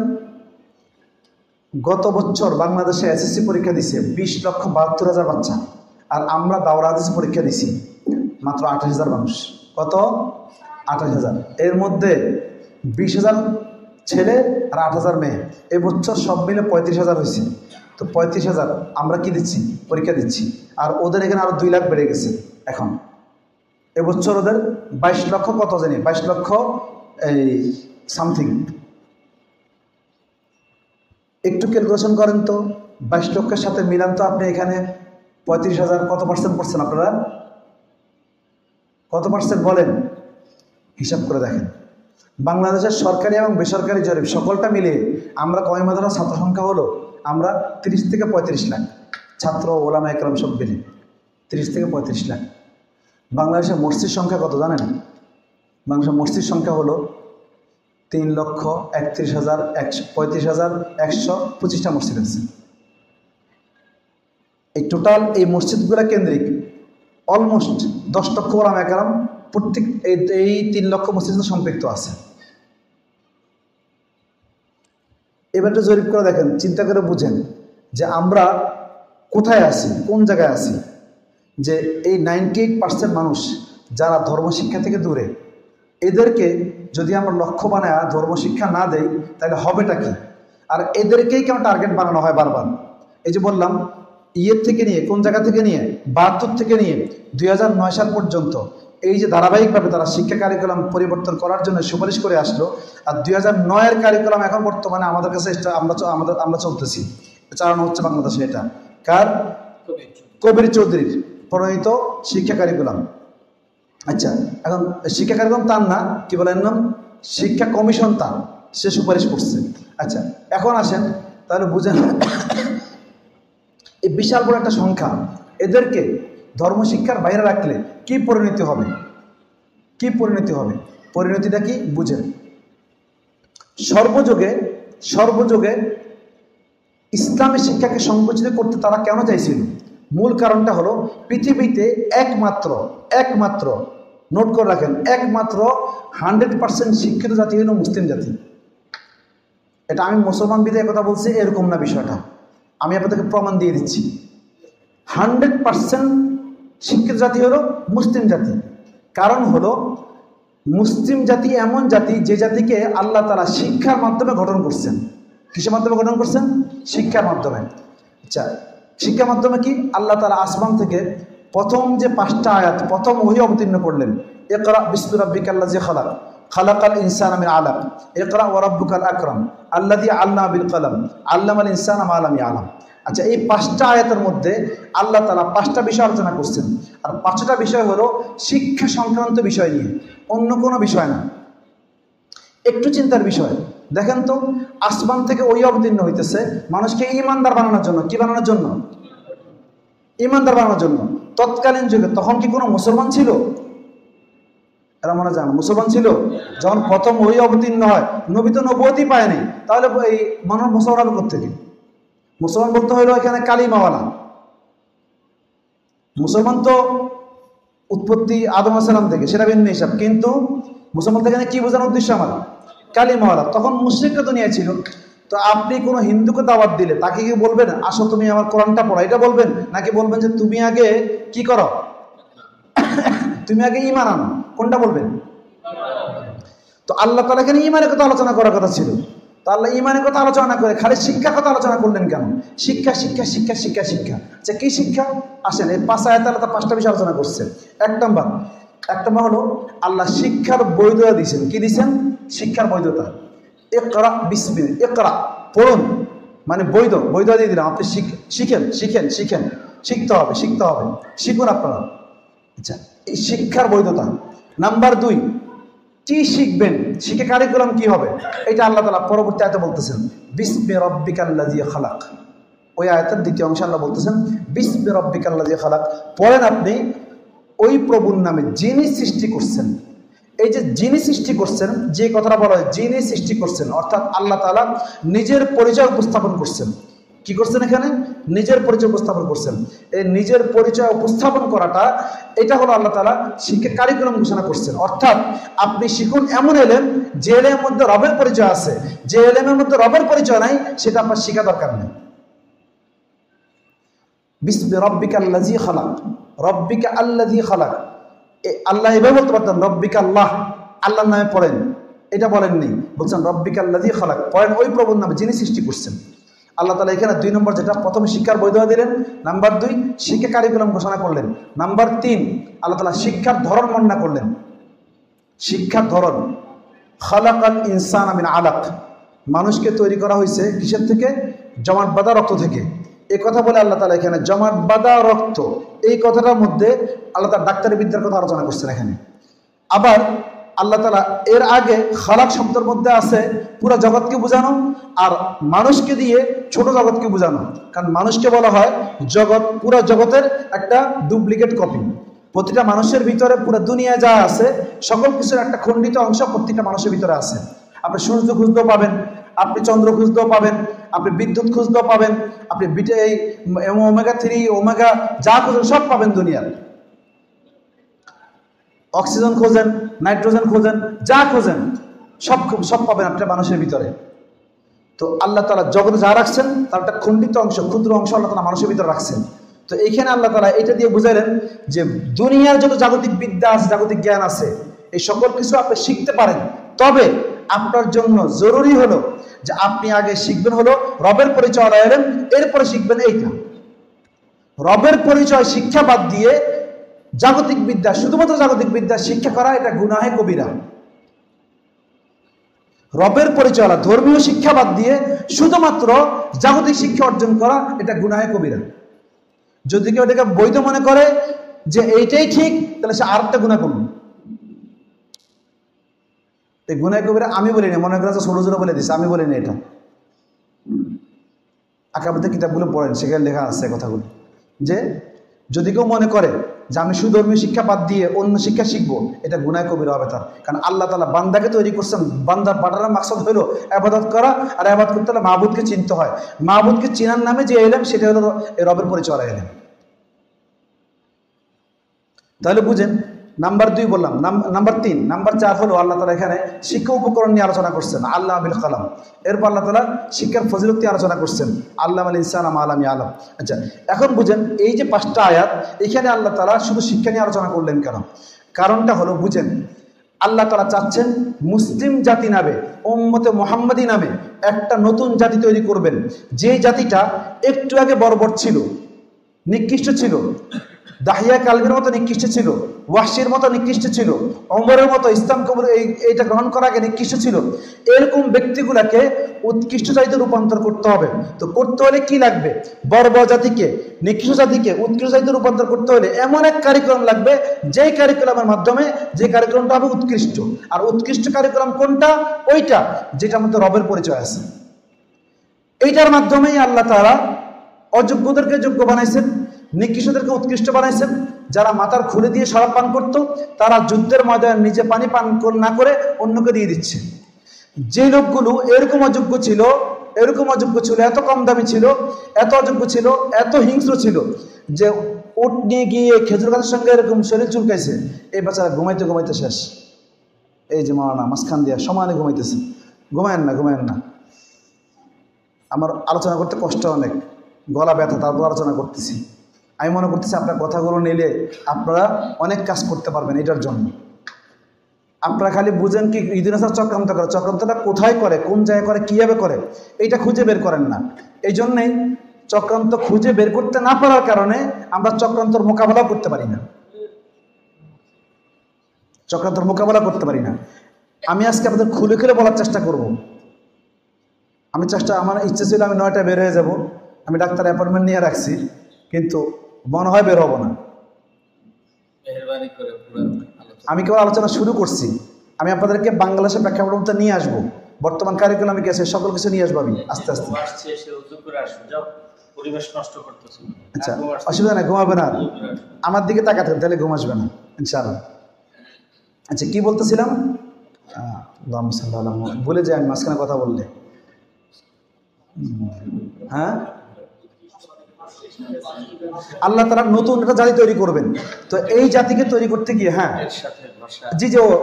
গত বছর বাংলাদেশে এসএসসি পরীক্ষা দিছে 20,72,000 বাচ্চা, আর আমরা দাওরা হাদিস পরীক্ষা দিছি মাত্র 28,000 মানুষ। কত? 28,000। এর মধ্যে 20,000 ছেলে আর 8,000 মেয়ে। এবছর সব মিলে 35,000 হয়েছে। তো 35,000 আমরা কি দিচ্ছি? পরীক্ষা দিচ্ছি। আর ওদের এখানে আরও 2 লাখ বেড়ে গেছে। এখন এবছর ওদের 22 লক্ষ, কত জানি 22 লক্ষ এই সামথিং। একটু ক্যালকুলেশন করেন তো, 22 লক্ষের সাথে মিলান তো আপনি এখানে 35,000 কত পার্সেন্ট পড়ছেন আপনারা? কত পার্সেন্ট বলেন, হিসাব করে দেখেন। বাংলাদেশের সরকারি এবং বেসরকারি জরিপ সকলটা মিলিয়ে আমরা কওমি মাদ্রাসার ছাত্র সংখ্যা হলো আমরা 30 থেকে 35 লাখ ছাত্র, ওলামা একরাম সব মিলে 30 থেকে 35 লাখ। বাংলাদেশের মসজিদ সংখ্যা কত জানেন? বাংলাদেশের মসজিদ সংখ্যা হলো 3,31,135,125টা মসজিদ আছে। এই টোটাল এই মসজিদগুলো কেন্দ্রিক অলমোস্ট 10 লক্ষ ওলামা একরাম প্রত্যেক এই 3 লক্ষ মসজিদ সম্পৃক্ত আছে। এবারটা জরিপ করে দেখেন, চিন্তা করে বুঝেন যে আমরা কোথায় আছি, কোন জায়গায় আছি। যে এই 98% মানুষ যারা ধর্মশিক্ষা থেকে দূরে, এদেরকে যদি আমরা লক্ষ্য বানায় ধর্মশিক্ষা না দেই তাহলে হবেটা কি? আর এদেরকেই কেন টার্গেট বানানো হয় বারবার? এই যে বললাম ইয়ের থেকে নিয়ে, কোন জায়গা থেকে নিয়ে, 72 থেকে নিয়ে 2009 সাল পর্যন্ত এই যে ধারাবাহিকভাবে তারা শিক্ষা কারিকুলাম পরিবর্তন করার জন্য সুপারিশ করে আসলো। আর 2009-এর কারিকুলাম এখন বর্তমানে আমাদের কাছে আমরা চলতেছি, চালানো হচ্ছে বাংলাদেশে। এটা কার? কবির চৌধুরীর প্রণীত শিক্ষা কারিকুলাম। আচ্ছা, এখন শিক্ষা কারিকুলাম তার না, কি বলেন নাম, শিক্ষা কমিশন তার, সে সুপারিশ করছে। আচ্ছা, এখন আসেন তাহলে বুঝেন এই বিশাল বড় একটা সংখ্যা, এদেরকে ধর্মশিক্ষার বাইরে রাখলে কি পরিণতি হবে? কি পরিণতি হবে? পরিণতিটা কি বুঝেন। সর্বযুগে ইসলামী শিক্ষাকে সংকুচিত করতে তারা কেন চাইছিল? মূল কারণটা হলো পৃথিবীতে একমাত্র নোট করে রাখেন, একমাত্র 100% শিক্ষিত জাতি হলো মুসলিম জাতি। এটা আমি মুসলমান বিদায় কথা বলছি এরকম না, বিষয়টা আমি আপনাদেরকে প্রমাণ দিয়ে দিচ্ছি। 100% শিক্ষিত জাতি হলো মুসলিম জাতি। কারণ হলো মুসলিম জাতি এমন জাতি যে জাতিকে আল্লাহ তাআলা শিক্ষার মাধ্যমে গঠন করছেন। কিসের মাধ্যমে গঠন করছেন? শিক্ষার মাধ্যমে। আচ্ছা, শিক্ষার মাধ্যমে কি? আল্লাহ তাআলা আসমান থেকে প্রথম যে 5টা আয়াত, প্রথম ওহী অবতীর্ণ করলেন, ইকরা বিসমি রাব্বিকাল্লাযী খালাক, খালাকাল ইনসানা মিন আলাক, ইকরা ওয়া রাব্বুকাল আকরাম, আল্লাযী আল্লামা বিল কলম, আল্লামাল ইনসানা মা লাম ইয়ালাম। আচ্ছা, এই 5টা আয়াতের মধ্যে আল্লাহ তাআলা 5টা বিষয় আলোচনা করছেন। আর 5টা বিষয় হলো শিক্ষা সংক্রান্ত বিষয় নিয়ে, অন্য কোনো বিষয় না। একটু চিন্তার বিষয় দেখেন তো, আসমান থেকে ওই অবতীর্ণ হইতেছে মানুষকে ঈমানদার বানানোর জন্য। কি বানানোর জন্য? ইমানদার বানানোর জন্য। তৎকালীন যুগে তখন কি কোনো মুসলমান ছিল? এরা মনে জানো মুসলমান ছিল? যখন প্রথম ওই অবতীর্ণ হয়, নবী তো নবুয়তই পায়নি, তাহলে এই মানুষ মুসলমান হবে কোত্থেকে? মুসলমান বলতে হইলো এখানে কালিমাওয়ালা। মুসলমান তো উৎপত্তি আদম আলাইহিস সালাম থেকে, সেটা ভিন্ন হিসাব। কিন্তু মুসলমান থেকে কি বোঝানোর উদ্দেশ্য আমার? কালিমাওয়ালা। তখন মুশরিকরা দুনিয়ায় ছিল। তো আপনি কোনো হিন্দুকে দাওয়াত দিলে তাকে কি বলবেন আসো তুমি আমার কোরআনটা পড়ো, এটা বলবেন? নাকি বলবেন যে তুমি আগে কি করো, তুমি আগে ঈমান আনো? কোনটা বলবেন? তো আল্লাহ তাআলা এখানে ঈমানের কথা আলোচনা করার কথা ছিল। তো আল্লাহ ঈমানের কথা আলোচনা না করে খালি শিক্ষার কথা আলোচনা করলেন কেন? শিক্ষা শিক্ষা শিক্ষা শিক্ষা শিক্ষা। আচ্ছা কি শিক্ষা? আসেন এই 5 আয়াতে আল্লাহ 5টা বিষয় আলোচনা করছেন। এক নম্বর হলো আল্লাহ শিক্ষার বৈধতা দিয়েছেন। কি দিয়েছেন? শিক্ষার বৈধতা। ইকরা বিসমি, ইকরা পড়ুন, মানে বৈধতা দিয়ে দিলাম। আপনি শিখেন শিখেন শিখেন, শিখতে হবে শিখুন আপনারা। আচ্ছা এই শিক্ষার বৈধতা। নাম্বার 2, কি শিখবেন, শিখে কারিকুলাম কি হবে, এটা আল্লাহ তাআলা পরবর্তী আয়াতে বলতেছেন বিসমি রাব্বিকাল্লাযী খালাক। ওই আয়াতের দ্বিতীয় অংশে আল্লাহ বলতেছেন বিসমি রাব্বিকাল্লাযী খালাক। পড়েন আপনি ওই প্রভুর নামে যিনি সৃষ্টি করছেন। এই যে যিনি সৃষ্টি করছেন, যে কথাটা বলা হয় যিনি সৃষ্টি করছেন, অর্থাৎ আল্লাহ তাআলা নিজের পরিচয় উপস্থাপন করছেন। কি করছেন এখানে? নিজের পরিচয় উপস্থাপন করছেন। এই নিজের পরিচয় উপস্থাপন করাটা, এটা হলো আল্লাহ তাআলা শিক্ষা কারিকুলাম ঘোষণা করছেন। অর্থাৎ আপনি শিখুন এমন এলেম যে এলেমের মধ্যে রবের পরিচয় আছে। যে এলেমের মধ্যে রবের পরিচয় নাই সেটা আপনার শিখা দরকার নেই। বিসমি রাব্বিকাল্লাযী খালাক, রব্বিকা আল্লাযী খালাক। আল্লাহ এভাবে বলতে পারতেন রব্বিকা আল্লাহ, আল্লাহর নামে পড়েন, এটা বলেননি। বলছেন রব্বিকাল্লাযী খালাক, পড়েন ওই প্রভুর নামে যিনি সৃষ্টি করছেন। আল্লাহ তাআলা এখানে 2 নম্বর, যেটা প্রথমে শিক্ষার বৈধতা দিলেন। নাম্বার 2 শিক্ষা কারিকুলাম ঘোষণা করলেন। নাম্বার 3 আল্লাহ তাআলা শিক্ষার ধরন বর্ণনা করলেন। শিক্ষার ধরন, খালাকাল ইনসানা মিন আলাক, মানুষকে তৈরি করা হয়েছে কিসের থেকে? জমাট বাঁধা রক্ত থেকে। এই কথা বলে আল্লাহ তাআলা এখানে জমাট বাঁধা রক্ত, এই কথাটার মধ্যে আল্লাহ তাআলা ডাক্তারি বিদ্যার কথা আলোচনা করছেন এখানে। আবার আল্লাহ তাআলা এর আগে খালাক শব্দের মধ্যে আছে পুরো জগৎকে বোঝানো, আর মানুষকে দিয়ে ছোট জগৎকে বোঝানো। কারণ মানুষকে বলা হয় জগৎ, পুরো জগতের একটা ডুপ্লিকেট কপি। প্রতিটা মানুষের ভিতরে পুরো দুনিয়া যা আছে সকল কিছুর একটা খণ্ডিত অংশ প্রত্যেকটা মানুষের ভিতরে আছে। আপনি সূর্য খুঁজতেও পাবেন, আপনি চন্দ্র খুঁজতেও পাবেন, আপনি বিদ্যুৎ খুঁজতেও পাবেন, আপনি এই ওমেগা 3 ওমেগা যা খুঁজেন সব পাবেন দুনিয়ার। অক্সিজেন খোঁজেন, নাইট্রোজেন খোঁজেন, যা খোঁজেন সব পাবেন আপনার মানুষের ভিতরে। তো আল্লাহ তাআলা জগতে যা রাখছেন তার একটা খণ্ডিত অংশ, ক্ষুদ্র অংশ আল্লাহ তাআলা মানুষের ভিতরে রাখছেন। তো এইখানে আল্লাহ তাআলা এটা দিয়ে বুঝাইলেন যে দুনিয়ার যত জাগতিক বিদ্যা আছে, জাগতিক জ্ঞান আছে, এই সকল কিছু আপনি শিখতে পারেন। তবে আপনার জন্য জরুরি হলো যে আপনি আগে শিখবেন হলো রবের পরিচয় এলেন, এরপরে শিখবেন এইটা। রবের পরিচয় শিক্ষা বাদ দিয়ে জাগতিক বিদ্যা, শুধুমাত্র জাগতিক বিদ্যা শিক্ষা করা, এটা গুনাহে কবিরা। রবের পরিচয়, ধর্মীয় শিক্ষা বাদ দিয়ে শুধুমাত্র জাগতিক শিক্ষা অর্জন করা, এটা গুনাহে কবিরা। যদি কেউ এটাকে বৈধ মনে করে যে এইটাই ঠিক, তাহলে সে আরেকটা গুনাহ করবে। এই গুনাহে কবিরা আমি বলিনি, মনে করেন ছোট ছোট বলে দিচ্ছে, আমি বলিনি এটা। আকাবিতে কিতাবগুলো পড়েন, সেখানে লেখা আছে কথাগুলো, যে যদি কেউ মনে করে যে আমি শুধু ধর্মীয় শিক্ষা বাদ দিয়ে অন্য শিক্ষা শিখবো, এটা গুনাহ কবিরা হবে তার। কারণ আল্লাহ তাআলা বান্দাকে তৈরি করছেন, বান্দার পাঠানোর মাকসাদ হলো ইবাদত করা, আর ইবাদত করতে হলে মাবুদকে চিনতে হয়। মাবুদকে চিনার নামে যে এলেম, সেটা হলো রবের পরিচয় এলেম। তাহলে বুঝেন, নাম্বার 2 বললাম, নাম্বার 3, নাম্বার 4 হলো আল্লাহ তাআলা এখানে শিক্ষা উপকরণ নিয়ে আলোচনা করছেন, আল্লাহ বিল কালাম। এরপর আল্লাহ তাআলা শিক্ষার ফজিলত নিয়ে আলোচনা করছেন, আল্লাহ আল ইনসান মা লাম ইয়ালাম। আচ্ছা এখন বুঝেন এই যে 5টা আয়াত, এখানে আল্লাহ তাআলা শুধু শিক্ষা নিয়ে আলোচনা করলেন কেন? কারণটা হলো বুঝেন, আল্লাহ তাআলা চাচ্ছেন মুসলিম জাতি নামে, উম্মতে মুহাম্মাদি নামে একটা নতুন জাতি তৈরি করবেন, যে জাতিটা একটু আগে বর্বর ছিল, নিকৃষ্ট ছিল, দাহিয়া কালবের মতো নিকৃষ্ট ছিল, ওয়াহশির মতো নিকৃষ্ট ছিল, ওমরের মতো ইসলাম কবুল এইটা গ্রহণ করার আগে নিকৃষ্ট ছিল। এরকম ব্যক্তিগুলাকে উৎকৃষ্ট জাতিতে রূপান্তর করতে হবে। তো করতে হলে কি লাগবে? বর্বর জাতিকে, নিকৃষ্ট জাতিকে উৎকৃষ্ট জাতিতে রূপান্তর করতে হলে এমন এক কারিকুলাম লাগবে, যেই কারিকুলামের মাধ্যমে, যে কারিকুলামটা হবে উৎকৃষ্ট। আর উৎকৃষ্ট কারিকুলাম কোনটা? ওইটা যেটার মধ্যে রবের পরিচয় আছে। এইটার মাধ্যমেই আল্লাহ তাআলা অযোগ্যদেরকে যোগ্য বানাইছেন, নিকৃষ্টদেরকে উৎকৃষ্ট বানাইছেন। যারা মাথার খুলে দিয়ে শরাব পান করত, তারা যুদ্ধের ময়দানে নিজে পানি পান না করে অন্যকে দিয়ে দিচ্ছে। যে লোকগুলো এরকম অযোগ্য ছিল, এত কম দামি ছিল, এত অযোগ্য ছিল, এত হিংস্র ছিল যে উট নিয়ে গিয়ে খেজুর গাছের সঙ্গে এরকম শরীর চুলকাইছে, এই বাচ্চারা ঘুমাইতে ঘুমাইতে শেষ। এই যে মাওলানা মাঝখান দিয়া সমানে ঘুমাইতেছে। ঘুমায়েন না। আমার আলোচনা করতে কষ্ট, অনেক গলা ব্যথা, তারপর আলোচনা করতেছি। আমি মনে করতেছি আপনার কথাগুলো নিলে আপনারা অনেক কাজ করতে পারবেন। এটার জন্য আপনারা খালি বুঝেন কি ঈদুন আসার চক্রান্ত করে, চক্রান্তটা কোথায় করে, কোন জায়গায় করে, কীভাবে করে, এইটা খুঁজে বের করেন না। এই জন্যেই চক্রান্ত খুঁজে বের করতে না পারার কারণে আমরা চক্রান্তর মোকাবেলা করতে পারি না। আমি আজকে আপনাদের খুলে খুলে বলার চেষ্টা করব। আমার ইচ্ছে ছিল আমি 9টায় বের হয়ে যাব। আমি ডাক্তার অ্যাপয়েন্টমেন্ট নিয়ে রাখছি, কিন্তু মনে হয় বের হব না। আমি কেবল আলোচনা শুরু করছি। আমি আপনাদেরকে বাংলাদেশের প্রেক্ষাপটটা নিয়ে আসবো, বর্তমান কারিকুলামে গেছে সকল কিছু নিয়ে আসবো আমি আস্তে আস্তে। আচ্ছা, অসুবিধা নেই, ঘুমাবে না। আমার দিকে তাকাতে তাহলে ঘুম আসবে না ইনশাআল্লাহ। আচ্ছা, কি বলতেছিলাম? বলে যাই আমি মাঝখানে কথা বললে। হ্যাঁ, আল্লাহ তাআলা নতুন একটা জাতি তৈরি করবেন। তো এই জাতিকে তৈরি করতে গিয়ে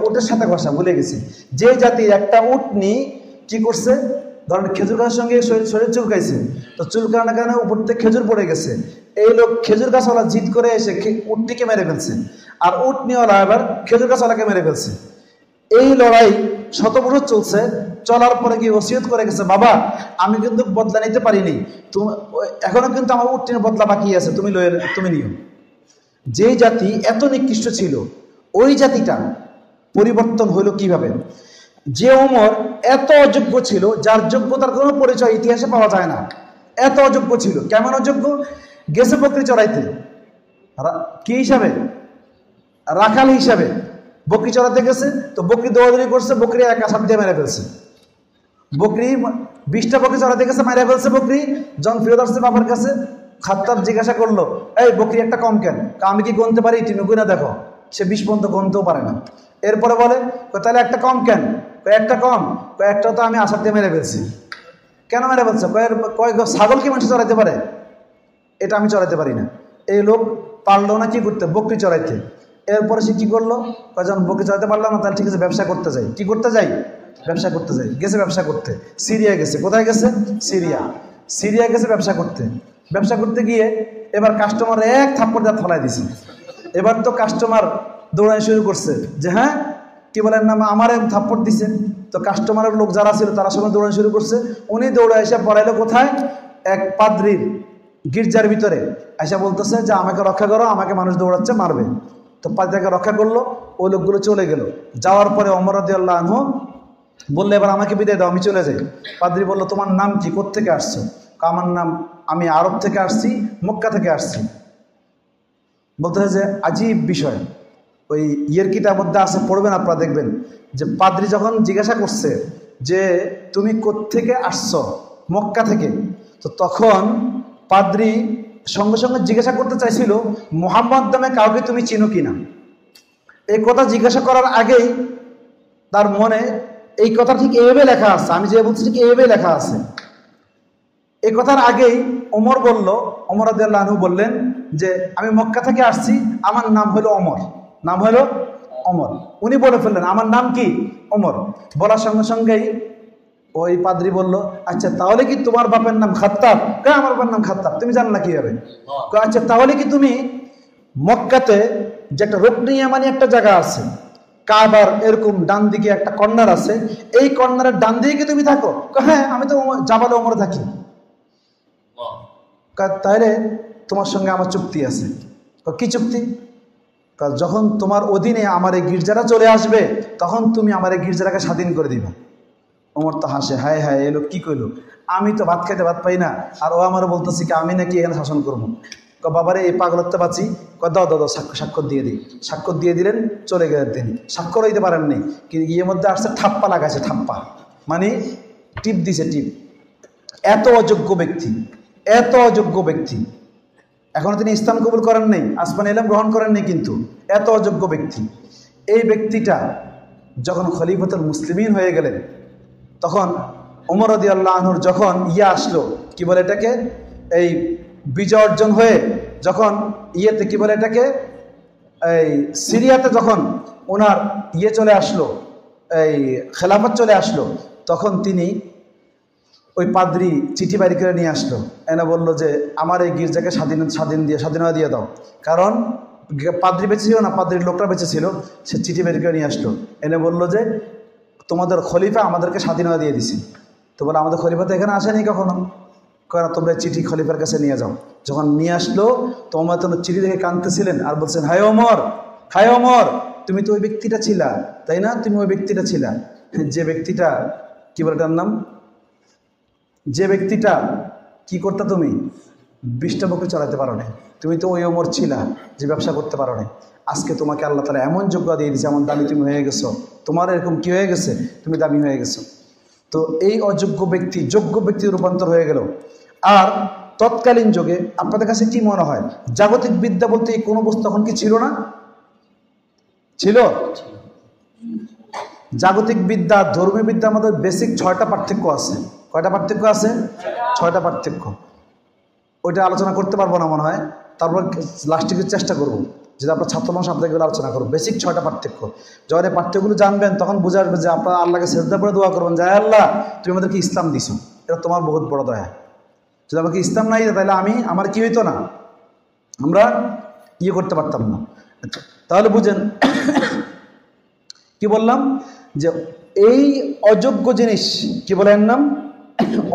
ওটের সাথে ঘষা ভুলে গেছি। যে জাতির একটা উট নি কি করছে, ধরেন খেজুর গাছের সঙ্গে শরীর চুলকাইছে, তো চুলকানোর কারণে উপর থেকে খেজুর পড়ে গেছে। এই লোক খেজুর গাছওয়ালা জিদ করে এসে উটটিকে মেরে ফেলছে, আর উট নিওয়ালা এবার খেজুর গাছওয়ালাকে মেরে ফেলছে। এই লড়াই 100 বছর চলছে। চলার পরে গিয়ে ওসিয়ত করে গেছে, বাবা আমি কিন্তু বদলা নিতে পারিনি, এখনো কিন্তু আমার উটটির বদলা বাকি আছে, তুমি নিও। যেই জাতি এত নিকৃষ্ট ছিল, ওই জাতিটা পরিবর্তন হইল কিভাবে? যে ওমর এত অযোগ্য ছিল, যার যোগ্যতার কোনো পরিচয় ইতিহাসে পাওয়া যায় না, এত অযোগ্য ছিল। কেমন অযোগ্য? গেছে বকরি চড়াইতে, কি হিসাবে? রাখাল হিসাবে বকরি চড়াতে গেছে। তো বকরি দৌড়াদৌড়ি করছে, বকরি এক আসাম দিয়ে মেরে ফেলছে। বকরি 20টা বকরি চড়াতে গেছে, মেরে ফেলছে বকরি। যখন ফিরত আসছে বাবার কাছে, খাত্তাব জিজ্ঞাসা করলো, এই বকরি একটা কম কেন? আমি কি গুনতে পারি? তুমি গুনে দেখো। সে 20 পর্যন্ত গুনতেও পারে না। এরপরে বলে, তাহলে একটা কম কেন? একটা কম, একটা তো আমি আসার দিয়ে মেরে ফেলছি। কেন মেরে ফেলছো? ছাগল কি মানুষ চড়াইতে পারে? এটা আমি চড়াইতে পারি না। এই লোক পারলো না কি করতে? বকরি চড়াইতে। এরপরে সে কি করলো? যখন বকরি চড়াইতে পারলাম না, তাহলে ঠিক আছে ব্যবসা করতে যাই। কি করতে যাই? ব্যবসা করতে যাই। গেছে ব্যবসা করতে, সিরিয়া গেছে। কোথায় গেছে? সিরিয়া গেছে ব্যবসা করতে গিয়ে এবার কাস্টমার এক থাপ্পড় দিয়ে ফলাই দিছে। এবার তো কাস্টমার দৌড়ানো শুরু করছে যে হ্যাঁ কি বলেন না, আমার থাপ্পড় দিছে। তো কাস্টমারের লোক যারা ছিল তারা সবাই দৌড়ানো শুরু করছে। উনি দৌড়ে এসে পড়াইলো কোথায়? এক পাদ্রির গির্জার ভিতরে। এসে বলতেছে যে আমাকে রক্ষা করো, আমাকে মানুষ দৌড়াচ্ছে, মারবে। তো পাদ্রিকে রক্ষা করলো। ওই লোকগুলো চলে গেল। যাওয়ার পরে ওমর রাদিয়াল্লাহু আনহু বললে, এবার আমাকে বিদায় দাও, আমি চলে যাই। পাদ্রি বলল, তোমার নাম কি, কোত্থেকে আসছো? আমার নাম, আমি আরব থেকে আসছি, মক্কা থেকে আসছি। বলতে হয় যে আজীব বিষয়, ওই কিটার মধ্যে আছে, পড়বেন আপনারা, দেখবেন যে পাদ্রি যখন জিজ্ঞাসা করছে যে তুমি কোত্থেকে আসছো, মক্কা থেকে, তো তখন পাদ্রি সঙ্গে সঙ্গে জিজ্ঞাসা করতে চাইছিল মুহাম্মদ নামে কাউকে তুমি চিনো কিনা। এই কথা জিজ্ঞাসা করার আগেই তার মনে এই কথা ঠিক এইভাবে লেখা আছে, আমি যে বলছি ঠিক এইভাবে লেখা আছে। এই কথার আগেই ওমর রাদিয়াল্লাহু আনহু বললেন যে আমি মক্কা থেকে আসছি, আমার নাম হলো অমর। উনি বলে ফেললেন আমার নাম কি? ওমর। বলার সঙ্গে সঙ্গেই ওই পাদ্রি বলল, আচ্ছা তাহলে কি তোমার বাপের নাম খাত্তাব? আমার বাবার নাম খাত্তাব, তুমি জানো না কিভাবে? আচ্ছা তাহলে কি তুমি মক্কাতে যে একটা রুকনি ইয়ামানি একটা জায়গা আছে, কাবার এরকম ডান দিকে একটা কর্নার আছে, এই কর্নারের ডান দিকে কি তুমি থাকো? হ্যাঁ, আমি তো জাবালে ওমরে থাকি। তাহলে তোমার সঙ্গে আমার চুক্তি আছে। কি চুক্তি? যখন তোমার অধীনে আমার এই গির্জাটা চলে আসবে, তখন তুমি আমার এই গির্জাটাকে স্বাধীন করে দিবা। ওমর তো হাসে, হায় হায় এলো কি কইলো, আমি তো ভাত খাইতে ভাত পাই না, আর ও আমার বলতেছি কি আমি নাকি এখানে শাসন করবো। বাবারে এই পাগলত্ব বাঁচি, দাও স্বাক্ষর দিয়ে দিই। স্বাক্ষর দিয়ে দিলেন, চলে গেলেন তিনি। স্বাক্ষর হইতে পারেন নাই, কিন্তু ইয়ের মধ্যে আসছে ঠাপ্পা লাগাইছে, ঠাপ্পা মানে টিপ দিছে, টিপ। এত অযোগ্য ব্যক্তি। এখনো তিনি ইসলাম কবুল করেন নাই, আসমানি ইলম গ্রহণ করেন নাই, কিন্তু এত অযোগ্য ব্যক্তি। এই ব্যক্তিটা যখন খলিফাতুল মুসলিমিন হয়ে গেলেন, তখন ওমর রাদিয়াল্লাহু আনহুর যখন আসলো, কি বলে এটাকে, এই বিজয় অর্জন হয়ে যখন কি বলে এটাকে, এই সিরিয়াতে যখন ওনার চলে আসলো, এই খেলাফত চলে আসলো, তখন তিনি ওই পাদ্রি চিঠি বাড়ি করে নিয়ে আসলো, এনে বললো যে আমার এই গির্জাকে স্বাধীনতা দিয়ে দাও। কারণ পাদ্রি বেঁচে ছিল না, পাদ্রির লোকরা বেঁচে ছিল। সে চিঠি বের করে নিয়ে আসলো, এনে বললো যে তোমাদের খলিফা আমাদেরকে স্বাধীনতা দিয়ে দিছে। তো বলে আমাদের খলিফা তো এখানে আসেনি কখনো, কারণ তোমরা চিঠি খলিফার কাছে নিয়ে যাও। যখন নিয়ে আসলো, তোমরা তো চিঠি দেখে কাঁদতেছিলেন আর বলছেন, হায় ওমর, তুমি তো ওই ব্যক্তিটা ছিলা, তাই না? তুমি ওই ব্যক্তিটা ছিলা, যে ব্যক্তিটা কি বলে তার নাম, যে ব্যক্তিটা কি করতে, তুমি 20টা বকরি চালাতে পারো না, তুমি তো ওই ওমর ছিলা যে ব্যবসা করতে পারো না। আজকে তোমাকে আল্লাহ তাআলা এমন যোগ্যতা দিয়ে দিয়েছে, এমন দামি তুমি হয়ে গেছো, তোমার এরকম কি হয়ে গেছে, তুমি দামি হয়ে গেছো। তো এই অযোগ্য ব্যক্তি যোগ্য ব্যক্তির রূপান্তর হয়ে গেল। আর তৎকালীন যুগে আপনাদের কাছে কি মনে হয়, জাগতিক বিদ্যা বলতে কোনো বস্তু তখন কি ছিল না? ছিল। জাগতিক বিদ্যা, ধর্মীয় বিদ্যার মধ্যে বেসিক 6টা পার্থক্য আছে। কয়টা পার্থক্য আছে? 6টা পার্থক্য। ওইটা আলোচনা করতে পারবো না মনে হয়, তারপর লাস্টে চেষ্টা করবো, যেটা আপনার ছাত্র মানুষ আপনাদের আলোচনা করবো। বেসিক 6টা পার্থক্য। যখন এই পার্থক্যগুলো জানবেন, তখন বুঝে আসবে যে আপনারা আল্লাহকে সেজদা করে দোয়া করবেন, যে আল্লাহ তুমি আমাদেরকে ইসলাম দিছো, এটা তোমার বহুত বড় দয়া। যদি আমাকে ইসলাম নাই তাহলে আমার কি হইতো না, আমরা করতে পারতাম না। তাহলে বুঝেন কি বললাম, যে এই অযোগ্য জিনিস কি বলেন নাম,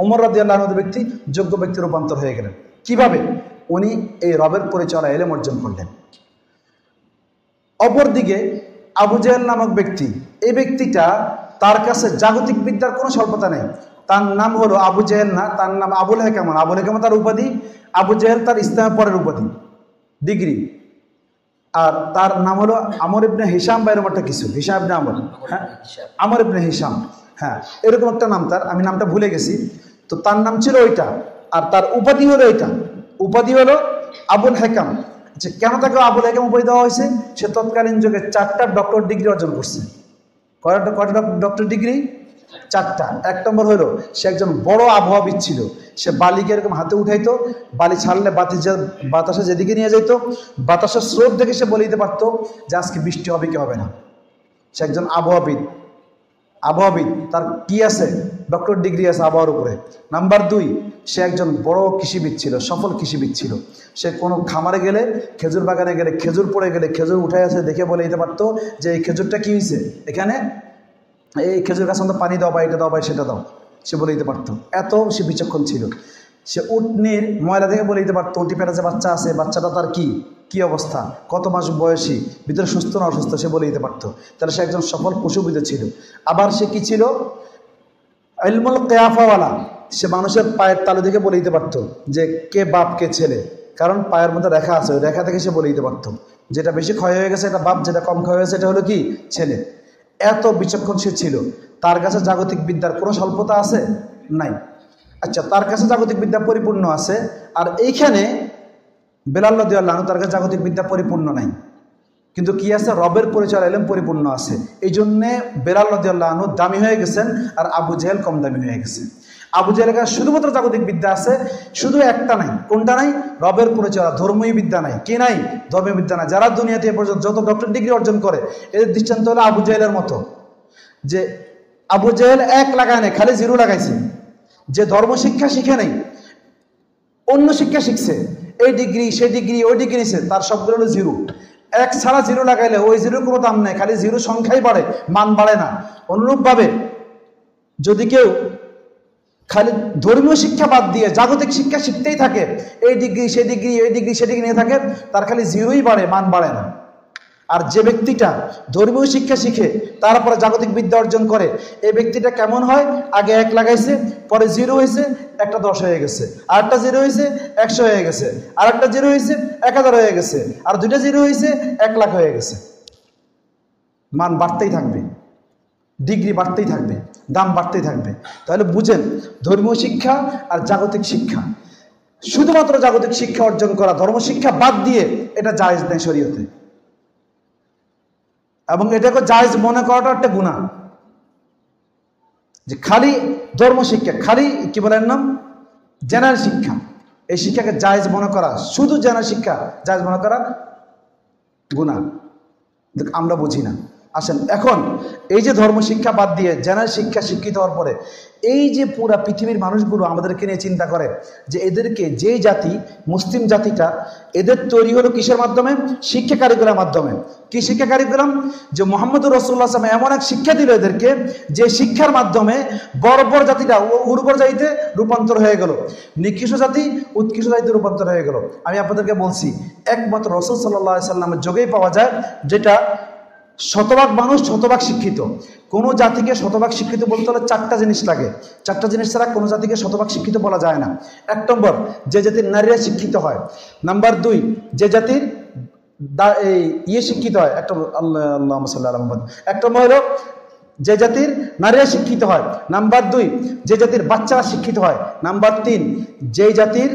ওমর রাদিয়াল্লাহু আনহু ব্যক্তি যোগ্য ব্যক্তির রূপান্তর হয়ে গেলেন। কিভাবে? উনি এই রবের পরিচয় এলেম অর্জন করলেন। অপরদিকে আবু জেহেল নামক ব্যক্তি, এই ব্যক্তিটা, তার কাছে জাগতিক বিদ্যার কোনো স্বল্পতা নেই। তার নাম হলো আবু জেহেল না, তার নাম আবুল হেকাম। আবুল হেকাম তার উপাধি, আবু জেহেল তার ইসলামের পরের উপাধি, ডিগ্রি। আর তার নাম হলো আমর ইবনে হিশাম বা এরকম একটা কিছু, হিশাম ইবনে আমর, হ্যাঁ আমর ইবনে হিশাম, হ্যাঁ এরকম একটা নাম তার, আমি নামটা ভুলে গেছি। তো তার নাম ছিল ওইটা, আর তার উপাধি হলো এইটা, উপাধি হলো আবুল হেকাম। যে কেন তাকে আবুল হেকাম উপাধি দেওয়া হয়েছে? সে তৎকালীন যুগে 4টা ডক্টর ডিগ্রি অর্জন করছে। কয়টা ডক্টর ডিগ্রি? 4টা। 1 নম্বর হলো সে একজন বড় আবহাওয়াবিদ ছিল। সে বালিকে এরকম হাতে উঠাইতো, বালি ছাড়লে বাতাসে যেদিকে নিয়ে যেত, বাতাসের স্রোত দেখে সে বলে দিতে পারতো যে আজকে বৃষ্টি হবে কি হবে না। সে একজন আবহাওয়াবিদ। তার কি আছে? ডক্টর ডিগ্রি আছে আবহাওয়ার উপরে। নাম্বার 2, সে একজন বড় কৃষিবিদ ছিল, সফল কৃষিবিদ ছিল। সে কোনো খামারে গেলে, খেজুর বাগানে গেলে, খেজুর পড়ে গেলে খেজুর উঠে আসে দেখে বলে দিতে পারতো যে এই খেজুরটা কি হয়েছে, এখানে এই খেজুর গাছ মধ্যে পানি দাও বা এটা দাও বা সেটা দাও, সে বলে দিতে পারতো। এত সে বিচক্ষণ ছিল। সে উটনির ময়লা থেকে বলে দিতে পারতো উটি পেটে যে বাচ্চা আছে, বাচ্চাটা তার কি অবস্থা, কত মাস বয়সী, ভিতরে সুস্থ না অসুস্থ, সে বলে দিতে পারতো। তাহলে সে একজন সফল পশুবিদ ছিল। আবার সে কি ছিল? ইলমুল কিয়াফাওয়ালা। সে মানুষের পায়ের তালু দেখে বলে দিতে পারতো যে কে বাপ কে ছেলে, কারণ পায়ের মধ্যে রেখা আছে, ওই রেখা থেকে সে বলে দিতে পারতো যেটা বেশি ক্ষয় হয়ে গেছে এটা বাপ, যেটা কম ক্ষয় হয়েছে এটা হলো কি ছেলে। এত বিচক্ষণ সে ছিল। তার কাছে জাগতিক বিদ্যার কোনো স্বল্পতা আছে? নাই। আচ্ছা, তার কাছে জাগতিক বিদ্যা পরিপূর্ণ আছে, আর এইখানে বেলাল রাদিয়াল্লাহু আনহু তার কাছে জাগতিক বিদ্যা পরিপূর্ণ নাই, কিন্তু কি আছে? রবের পরিচয় এলেম পরিপূর্ণ আছে। এই জন্যে বেলাল রাদিয়াল্লাহু আনহু দামি হয়ে গেছেন, আর আবু জেহেল কম দামি হয়ে গেছে। আবু জেহেলের কাছে শুধুমাত্র জাগতিক বিদ্যা আছে, শুধু একটা নাই। কোনটা নাই? রবের পরিচয়, ধর্মীয় বিদ্যা নাই। কি নাই? ধর্মীয় বিদ্যা নাই। যারা দুনিয়াতে এ পর্যন্ত যত ডক্টর ডিগ্রি অর্জন করে, এদের দৃষ্টান্ত হলো আবু জেহেলের মতো। যে আবু জেহেল 1 লাগায় নেই, খালি 0 লাগাইছে। যে ধর্ম শিক্ষা শিখে নেই, অন্য শিক্ষা শিখছে, এই ডিগ্রি সে ডিগ্রি ওই ডিগ্রি নিছে, তার সবগুলো হলো 0। 1 ছাড়া 0 লাগাইলে ওই 0 কোনো দাম নেই, খালি 0 সংখ্যাই বাড়ে, মান বাড়ে না। অনুরূপভাবে যদি কেউ খালি ধর্মীয় শিক্ষা বাদ দিয়ে জাগতিক শিক্ষা শিখতেই থাকে, এই ডিগ্রি সে ডিগ্রি এই ডিগ্রি সে ডিগ্রি নিয়ে থাকে, তার খালি 0ই বাড়ে, মান বাড়ে না। আর যে ব্যক্তিটা ধর্মীয় শিক্ষা শিখে তারপরে জাগতিক বিদ্যা অর্জন করে, এই ব্যক্তিটা কেমন হয়? আগে 1 লাগাইছে, পরে 0 হয়েছে, একটা 10 হয়ে গেছে, আর একটা 0 হয়েছে 100 হয়ে গেছে, আর একটা 0 হয়েছে 1000 হয়ে গেছে, আর 2টা 0 হয়েছে 1 লাখ হয়ে গেছে। মান বাড়তেই থাকবে, ডিগ্রি বাড়তেই থাকবে, দাম বাড়তেই থাকবে। তাহলে বুঝেন ধর্মীয় শিক্ষা আর জাগতিক শিক্ষা, শুধুমাত্র জাগতিক শিক্ষা অর্জন করা, ধর্মশিক্ষা বাদ দিয়ে এটা জায়েজ নেই শরীয়তে, এবং এটাকে জায়েজ মনে করাটা একটা গুনাহ। যে খালি ধর্মশিক্ষা, খালি কি বলেন নাম জেনারেল শিক্ষা, এই শিক্ষাকে জায়েজ মনে করা, শুধু জেনারেল শিক্ষা জায়েজ মনে করা গুনাহ। আমরা বুঝি না। আসেন এখন এই যে ধর্মশিক্ষা বাদ দিয়ে জেনারেল শিক্ষা শিক্ষিত হওয়ার পরে এই যে পুরা পৃথিবীর মানুষগুলো আমাদেরকে নিয়ে চিন্তা করে যে এদেরকে, যে জাতি মুসলিম জাতিটা, এদের তৈরি হলো কিসের মাধ্যমে? শিক্ষা কারিকুলামের মাধ্যমে। কি শিক্ষা কারিকুলাম? যে মুহাম্মদুর রাসূলুল্লাহ সাল্লাল্লাহু আলাইহি ওয়াসাল্লাম এমন এক শিক্ষা দিল এদেরকে, যে শিক্ষার মাধ্যমে বর্বর জাতিটা উর্বর জাতিতে রূপান্তর হয়ে গেল, নিকৃষ্ট জাতি উৎকৃষ্ট জাতিতে রূপান্তর হয়ে গেল। আমি আপনাদেরকে বলছি একমাত্র রাসূল সাল্লাল্লাহু আলাইহি ওয়াসাল্লামের যোগেই পাওয়া যায় যেটা শতভাগ মানুষ শতভাগ শিক্ষিত। কোনো জাতিকে শতভাগ শিক্ষিত বলতে হলে চারটা জিনিস লাগে, চারটা জিনিস ছাড়া কোনো জাতিকে শতভাগ শিক্ষিত বলা যায় না। এক নম্বর, যে জাতির নারীরা শিক্ষিত হয়। নাম্বার দুই, যে জাতির শিক্ষিত হয়। এক নম্বর হলো যে জাতির নারীরা শিক্ষিত হয়। নাম্বার দুই, যে জাতির বাচ্চারা শিক্ষিত হয়। নাম্বার তিন, যে জাতির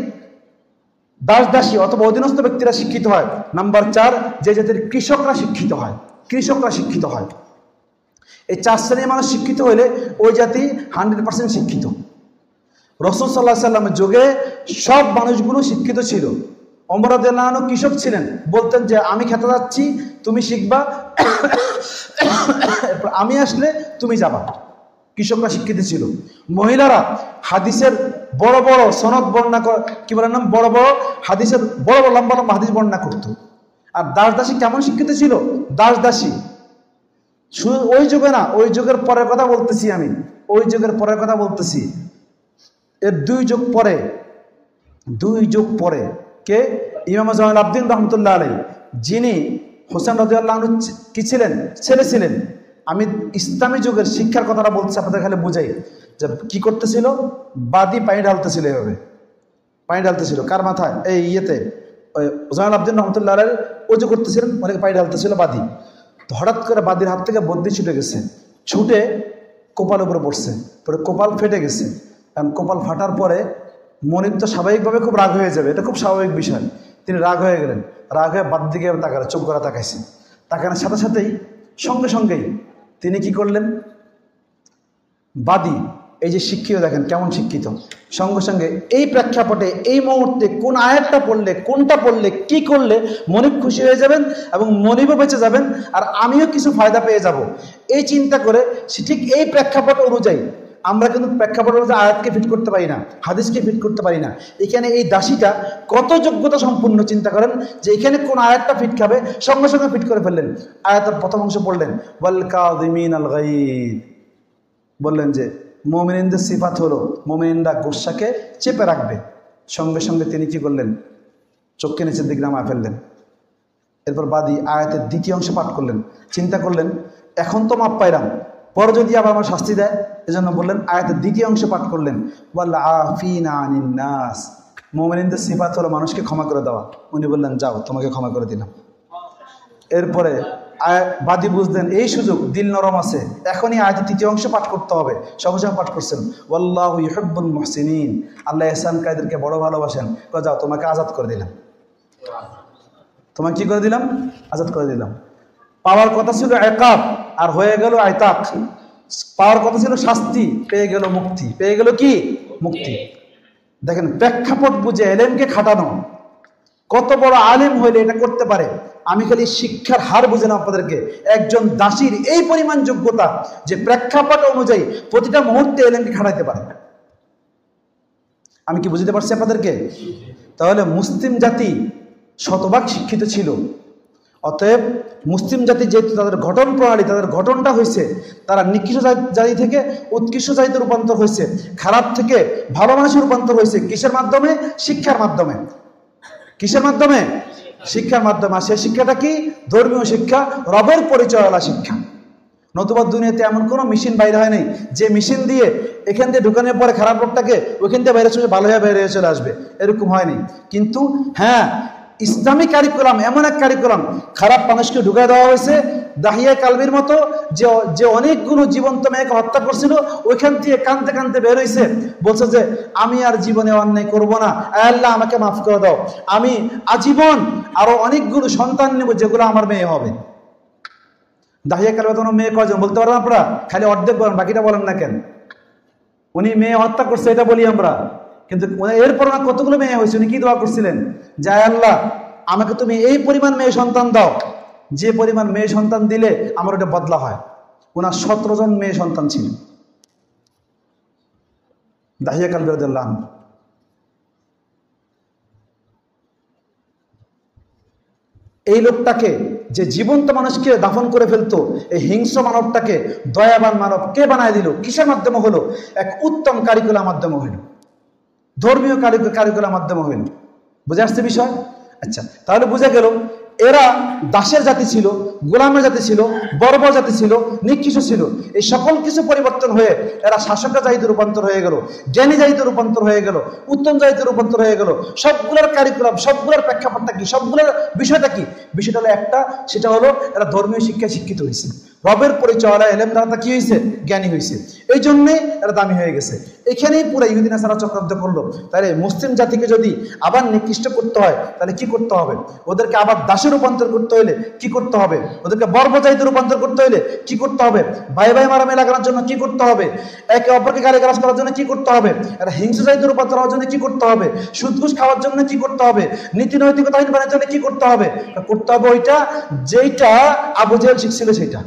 দাস দাসী অথবা অধীনস্থ ব্যক্তিরা শিক্ষিত হয়। নাম্বার চার, যে জাতির কৃষকরা শিক্ষিত হয়, কৃষকরা শিক্ষিত হয়। এই চার শ্রেণীর মানুষ শিক্ষিত হইলে ওই জাতি 100% শিক্ষিত। রাসূল সাল্লাল্লাহু আলাইহি ওয়াসাল্লামের যুগে সব মানুষগুলো শিক্ষিত ছিল। ওমর রাদিয়াল্লাহু আনহু কৃষক ছিলেন, বলতেন যে আমি খেতে যাচ্ছি, তুমি শিখবা, আমি আসলে তুমি যাবা। কৃষকরা শিক্ষিত ছিল। মহিলারা হাদিসের বড় বড় সনদ বর্ণনা কি বলেন নাম বড় বড় হাদিসের বড় বড় লম্বা লম্বা হাদিস বর্ণনা করতো। আর দাস দাসী কেমন শিক্ষিত ছিল? দাস দাসী শুধু ওই যুগে না, ওই যুগের পরের কথা বলতেছি আমি, ওই যুগের পরের কথা বলতেছি। এর দুই যুগ পরে কে? ইমাম জালাল আবদিন রহমতুল্লাহ আলাইহি, যিনি হোসেন রাদিয়াল্লাহু আনহু কি ছিলেন? ছেলে ছিলেন। আমি ইসলামী যুগের শিক্ষার কথাটা বলছি আপনাদের, খালি বুঝাই যে কি করতেছিল। বাদি পানি ঢালতেছিল, এভাবে পানি ঢালতেছিল। কার মাথায়? এই ইয়েতে জালাল আবদিন রহমতুল্লাহ আলাইহি ওযু করতেছিলেন, অনেকে পানি ঢালতেছিল বাদি। তো হঠাৎ করে বাদির হাত থেকে বদ্যি ছুটে গেছে, ছুটে কপাল উপরে পড়ছে, পরে কপাল ফেটে গেছে। কারণ কপাল ফাটার পরে মনিব তো স্বাভাবিকভাবে খুব রাগ হয়ে যাবে, এটা খুব স্বাভাবিক বিষয়। তিনি রাগ হয়ে গেলেন, রাগ হয়ে বাদ দিকে তাকালেন, চোখ করা তাকাইছে। তাকানোর সাথে সাথেই সঙ্গে সঙ্গেই তিনি কি করলেন? বাদী এই যে শিক্ষিত, দেখেন কেমন শিক্ষিত, সঙ্গে সঙ্গে এই প্রেক্ষাপটে এই মুহূর্তে কোন আয়াতটা পড়লে, কোনটা পড়লে, কি করলে মনিব খুশি হয়ে যাবেন এবং মনিবও বেঁচে যাবেন আর আমিও কিছু ফায়দা পেয়ে যাব, এই চিন্তা করে সে ঠিক এই প্রেক্ষাপট অনুযায়ী, আমরা কিন্তু প্রেক্ষাপট অনুযায়ী আয়াতকে ফিট করতে পারি না, হাদিসকে ফিট করতে পারি না। এখানে এই দাসীটা কত যোগ্যতা সম্পূর্ণ চিন্তা করেন যে এখানে কোন আয়াতটা ফিট খাবে, সঙ্গে সঙ্গে ফিট করে ফেললেন। আয়াতের প্রথম অংশ পড়লেন, ওয়াল কাযিমিনাল গায়দ, বললেন যে মুমিনদের সিফাত হলো মুমিনরা গোসাকে চেপে রাখবে। সঙ্গে সঙ্গে তিনি কি করলেন? চোখকে নিচের দিকে নামায় ফেললেন। এরপর বাদী আয়াতের দ্বিতীয় অংশ পাঠ করলেন, চিন্তা করলেন এখন তো মাপ পাইলাম, পরে যদি আবার আমার শাস্তি দেয়, এজন্য বললেন আয়াতের দ্বিতীয় অংশ পাঠ করলেন, ওয়াল আফিনা আনিন নাস, মুমিনদের সিফাত হলো মানুষকে ক্ষমা করে দেওয়া। উনি বললেন যাও, তোমাকে ক্ষমা করে দিলাম। এরপরে বাদী বুঝলেন এই সুযোগ, দিল নরম আছে, এখনই আয়াতের তৃতীয় অংশ পাঠ করতে হবে। সঙ্গে সঙ্গে পাঠ করছেন, ওয়াল্লাহু ইউহিব্বুল মুহসিনিন, আল্লাহ ইহসানকারীদেরকে বড় ভালোবাসেন। যাও, তোমাকে আজাদ করে দিলাম। তোমাকে কি করে দিলাম? আজাদ করে দিলাম। পাওয়ার কথা ছিল ইকাব, আর হয়ে গেল আইতাক। পাওয়ার কথা ছিল শাস্তি, পেয়ে গেল মুক্তি। পেয়ে গেল কি? মুক্তি। দেখেন প্রেক্ষাপট বুঝে এলেমকে খাটানো, কত বড় আলেম হইলে এটা করতে পারে। আমি খালি শিক্ষার হার বুঝে না আপনাদেরকে, একজন দাসীর এই পরিমাণ যোগ্যতা যে প্রেক্ষাপট অনুযায়ী প্রতিটা মুহূর্তে এলেমকে খাটাইতে পারে। আমি কি বুঝতে পারছি আপনাদেরকে? তাহলে মুসলিম জাতি শতভাগ শিক্ষিত ছিল। অতএব মুসলিম জাতি যেহেতু তাদের গঠন প্রণালী, তাদের গঠনটা হয়েছে, তারা নিকৃষ্ট জাতি থেকে উৎকৃষ্ট জাতিতে রূপান্তর হয়েছে, খারাপ থেকে ভালো মানুষের রূপান্তর হয়েছে। কিসের মাধ্যমে? শিক্ষার মাধ্যমে। কিসের মাধ্যমে? শিক্ষার মাধ্যমে। আর সেই শিক্ষাটা কি? ধর্মীয় শিক্ষা, রবের পরিচয়ওয়ালা শিক্ষা। নতুবা দুনিয়াতে এমন কোনো মেশিন বাইরে হয় নাই যে মেশিন দিয়ে এখান দিয়ে ঢুকানোর পরে খারাপ লোকটাকে ওইখান দিয়ে বাইরে চলে ভালো হয়ে বাইরে চলে আসবে, এরকম হয়নি। কিন্তু হ্যাঁ, ইসলামী কারিকুলাম এমন এক কারিকুলাম, খারাপ মানুষকে ঢুকাই দেওয়া হয়েছে, দাহিয়া কালবির মতো যে যে অনেকগুলো জীবন্ত মেয়েকে হত্যা করছিল, ওইখান থেকে কানতে কানতে বের হয়েছে, বলছে যে আমি আর জীবনে অন্যায় করব না, আল্লাহ আমাকে মাফ করে দাও, আমি আজীবন আরো অনেকগুলো সন্তান নেব যেগুলো আমার মেয়ে হবে। দাহিয়া কালবে তোমার মেয়ে কয়জন বলতে পারবেন আপনারা? খালি অর্ধেক বলেন, বাকিটা বলেন না কেন? উনি মেয়ে হত্যা করছে এটা বলি আমরা, কিন্তু এরপর না কতগুলো মেয়ে হয়েছে, উনি কি দোয়া করছিলেন? যে আল্লাহ আমাকে তুমি এই পরিমাণ মেয়ে সন্তান দাও, যে পরিমাণ মেয়ে সন্তান দিলে আমার ওটা বদলা হয়। ওনার 17 জন মেয়ে সন্তান ছিল দাহিয়া কালবি রাদিয়াল্লাহু আনহু। এই লোকটাকে, যে জীবন্ত মানুষকে দাফন করে ফেলতো, এই হিংস্র মানবটাকে দয়াবান মানব কে বানায় দিল? কিসের মাধ্যমে হলো? এক উত্তম কারিকুলার মাধ্যমে হইল, ধর্মীয় কারিকুলার মাধ্যমে হইল। বুঝে আসছে বিষয়? আচ্ছা, তাহলে বুঝে গেল এরা দাসের জাতি ছিল, গোলামের জাতি ছিল, বর্বর জাতি ছিল, নিকৃষ্ট ছিল। এই সকল কিছু পরিবর্তন হয়ে এরা শাসকের জাতিতে রূপান্তর হয়ে গেল, জ্ঞানী জাতিতে রূপান্তর হয়ে গেল, উত্তম জাতিতে রূপান্তর হয়ে গেল। সবগুলোর কারিকুলাম, সবগুলোর প্রেক্ষাপটটা কি, সবগুলোর বিষয়টা কি? বিষয়টা হলো একটা, সেটা হলো এরা ধর্মীয় শিক্ষায় শিক্ষিত হয়েছে, রবের পরিচয় এলেম দ্বারা কি হয়েছে? জ্ঞানী হয়েছে। এই জন্যই এরা দামি হয়ে গেছে। এখানেই পুরো ইহুদি নাসারা চক্রান্ত করলো। তাহলে মুসলিম জাতিকে যদি আবার নিকৃষ্ট করতে হয় তাহলে কি করতে হবে? ওদেরকে আবার দাসে রূপান্তর করতে হলে কি করতে হবে? ওদেরকে বর্বজাতিতে রূপান্তর করতে হলে কি করতে হবে? ভাই ভাই মারামারি লাগানোর জন্য কি করতে হবে? একে অপরকে গালিগালাজ করার জন্য কি করতে হবে? এরা হিংস্র জাতিতে রূপান্তর হওয়ার জন্য কি করতে হবে? সুদ ঘুষ খাওয়ার জন্য কি করতে হবে? নীতি নৈতিকতাহীন বানার জন্য কি করতে হবে? করতে হবে ওইটা যেইটা আবু জেহেল শিখছিল সেটা।